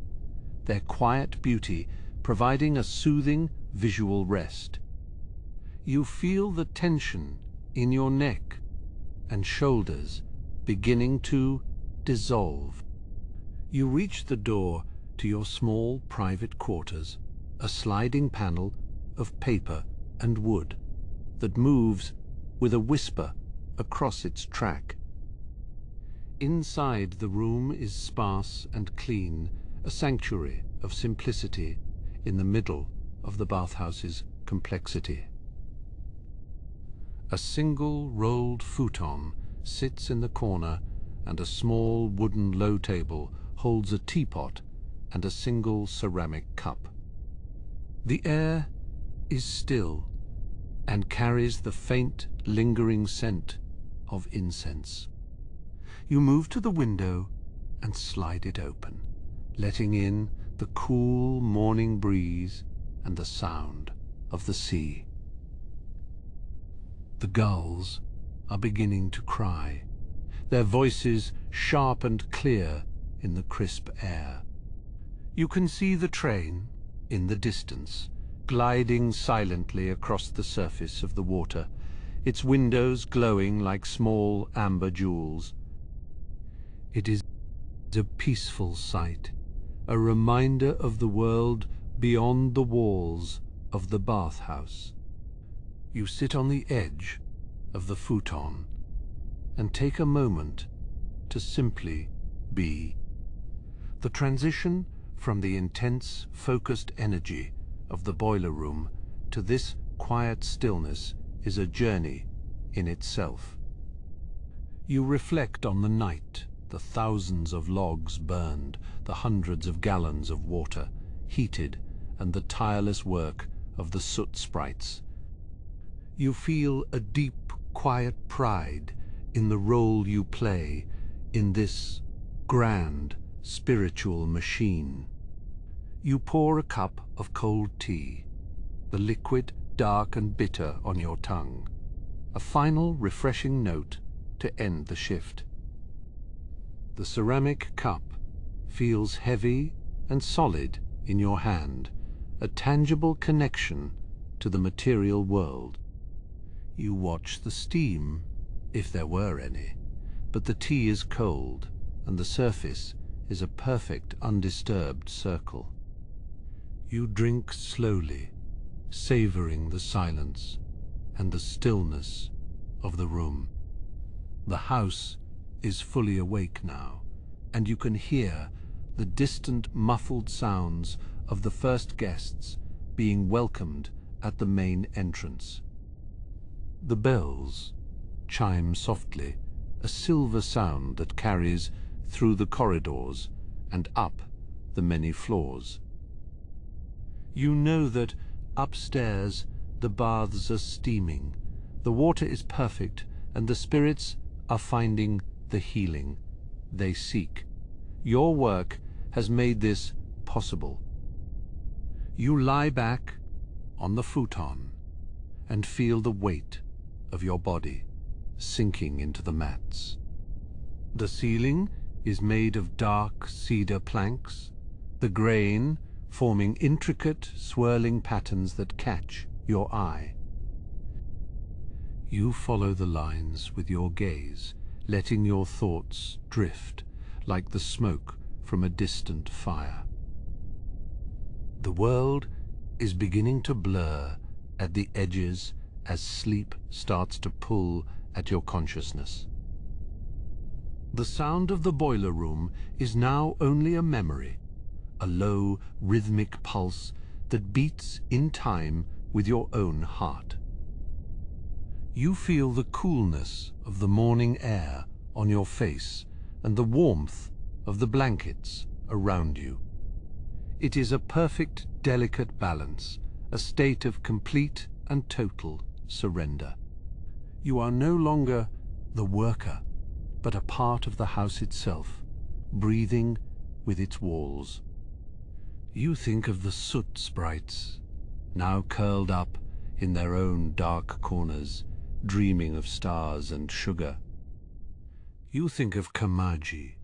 their quiet beauty providing a soothing visual rest. You feel the tension in your neck and shoulders beginning to dissolve. You reach the door to your small private quarters, a sliding panel of paper and wood that moves with a whisper across its track. Inside, the room is sparse and clean, a sanctuary of simplicity in the middle of the bathhouse's complexity. A single rolled futon sits in the corner, and a small wooden low table holds a teapot and a single ceramic cup. The air is still and carries the faint, lingering scent of incense. You move to the window and slide it open, letting in the cool morning breeze and the sound of the sea. The gulls are beginning to cry, their voices sharp and clear in the crisp air. You can see the train in the distance, gliding silently across the surface of the water, its windows glowing like small amber jewels. It is a peaceful sight, a reminder of the world beyond the walls of the bathhouse. You sit on the edge of the futon and take a moment to simply be. The transition from the intense, focused energy of the boiler room to this quiet stillness is a journey in itself. You reflect on the night, the thousands of logs burned, the hundreds of gallons of water heated, and the tireless work of the Soot sprites. You feel a deep, quiet pride in the role you play in this grand, spiritual machine. You pour a cup of cold tea, the liquid dark and bitter on your tongue, a final refreshing note to end the shift. The ceramic cup feels heavy and solid in your hand, a tangible connection to the material world. You watch the steam, if there were any, but the tea is cold and the surface is a perfect undisturbed circle. You drink slowly, savoring the silence and the stillness of the room. The house is fully awake now, and you can hear the distant muffled sounds of the first guests being welcomed at the main entrance. The bells chime softly, a silver sound that carries through the corridors and up the many floors. You know that upstairs the baths are steaming, the water is perfect, and the spirits are finding the healing they seek. Your work has made this possible. You lie back on the futon and feel the weight of your body sinking into the mats. The ceiling is made of dark cedar planks, the grain forming intricate, swirling patterns that catch your eye. You follow the lines with your gaze, letting your thoughts drift like the smoke from a distant fire. The world is beginning to blur at the edges as sleep starts to pull at your consciousness. The sound of the boiler room is now only a memory, a low, rhythmic pulse that beats in time with your own heart. You feel the coolness of the morning air on your face and the warmth of the blankets around you. It is a perfect, delicate balance, a state of complete and total surrender. You are no longer the worker, but a part of the house itself, breathing with its walls. You think of the Soot sprites, now curled up in their own dark corners, dreaming of stars and sugar. You think of Kamaji,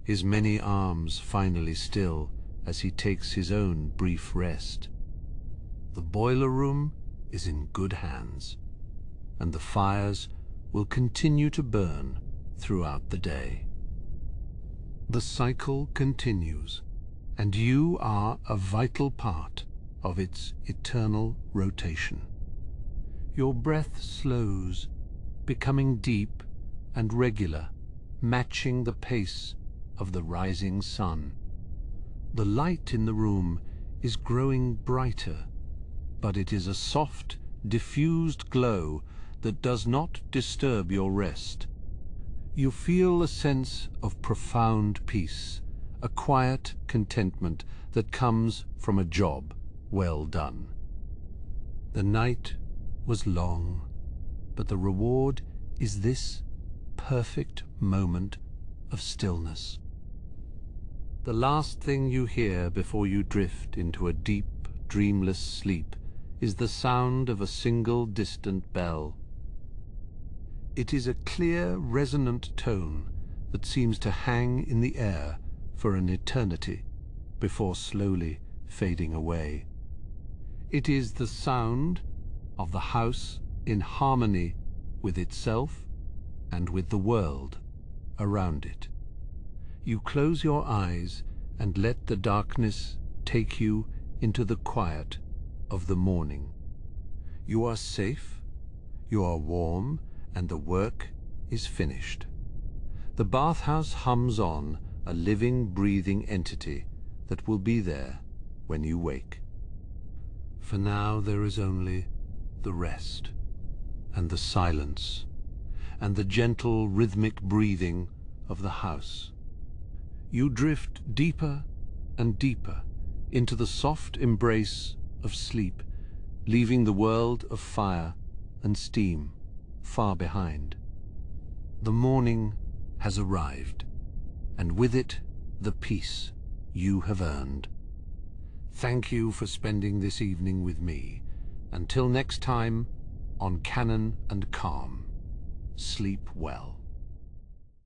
his many arms finally still as he takes his own brief rest. The boiler room is in good hands, and the fires will continue to burn throughout the day. The cycle continues, and you are a vital part of its eternal rotation. Your breath slows, becoming deep and regular, matching the pace of the rising sun. The light in the room is growing brighter, but it is a soft, diffused glow that does not disturb your rest. You feel a sense of profound peace, a quiet contentment that comes from a job well done. The night was long, but the reward is this perfect moment of stillness. The last thing you hear before you drift into a deep, dreamless sleep is the sound of a single distant bell. It is a clear, resonant tone that seems to hang in the air for an eternity before slowly fading away. It is the sound of the house in harmony with itself and with the world around it. You close your eyes and let the darkness take you into the quiet of the morning. You are safe, you are warm, and the work is finished. The bathhouse hums on, a living, breathing entity that will be there when you wake. For now there is only the rest, and the silence, and the gentle, rhythmic breathing of the house. You drift deeper and deeper into the soft embrace of sleep, leaving the world of fire and steam far behind. The morning has arrived, and with it the peace you have earned. Thank you for spending this evening with me. Until next time, on Canon and Calm, sleep well.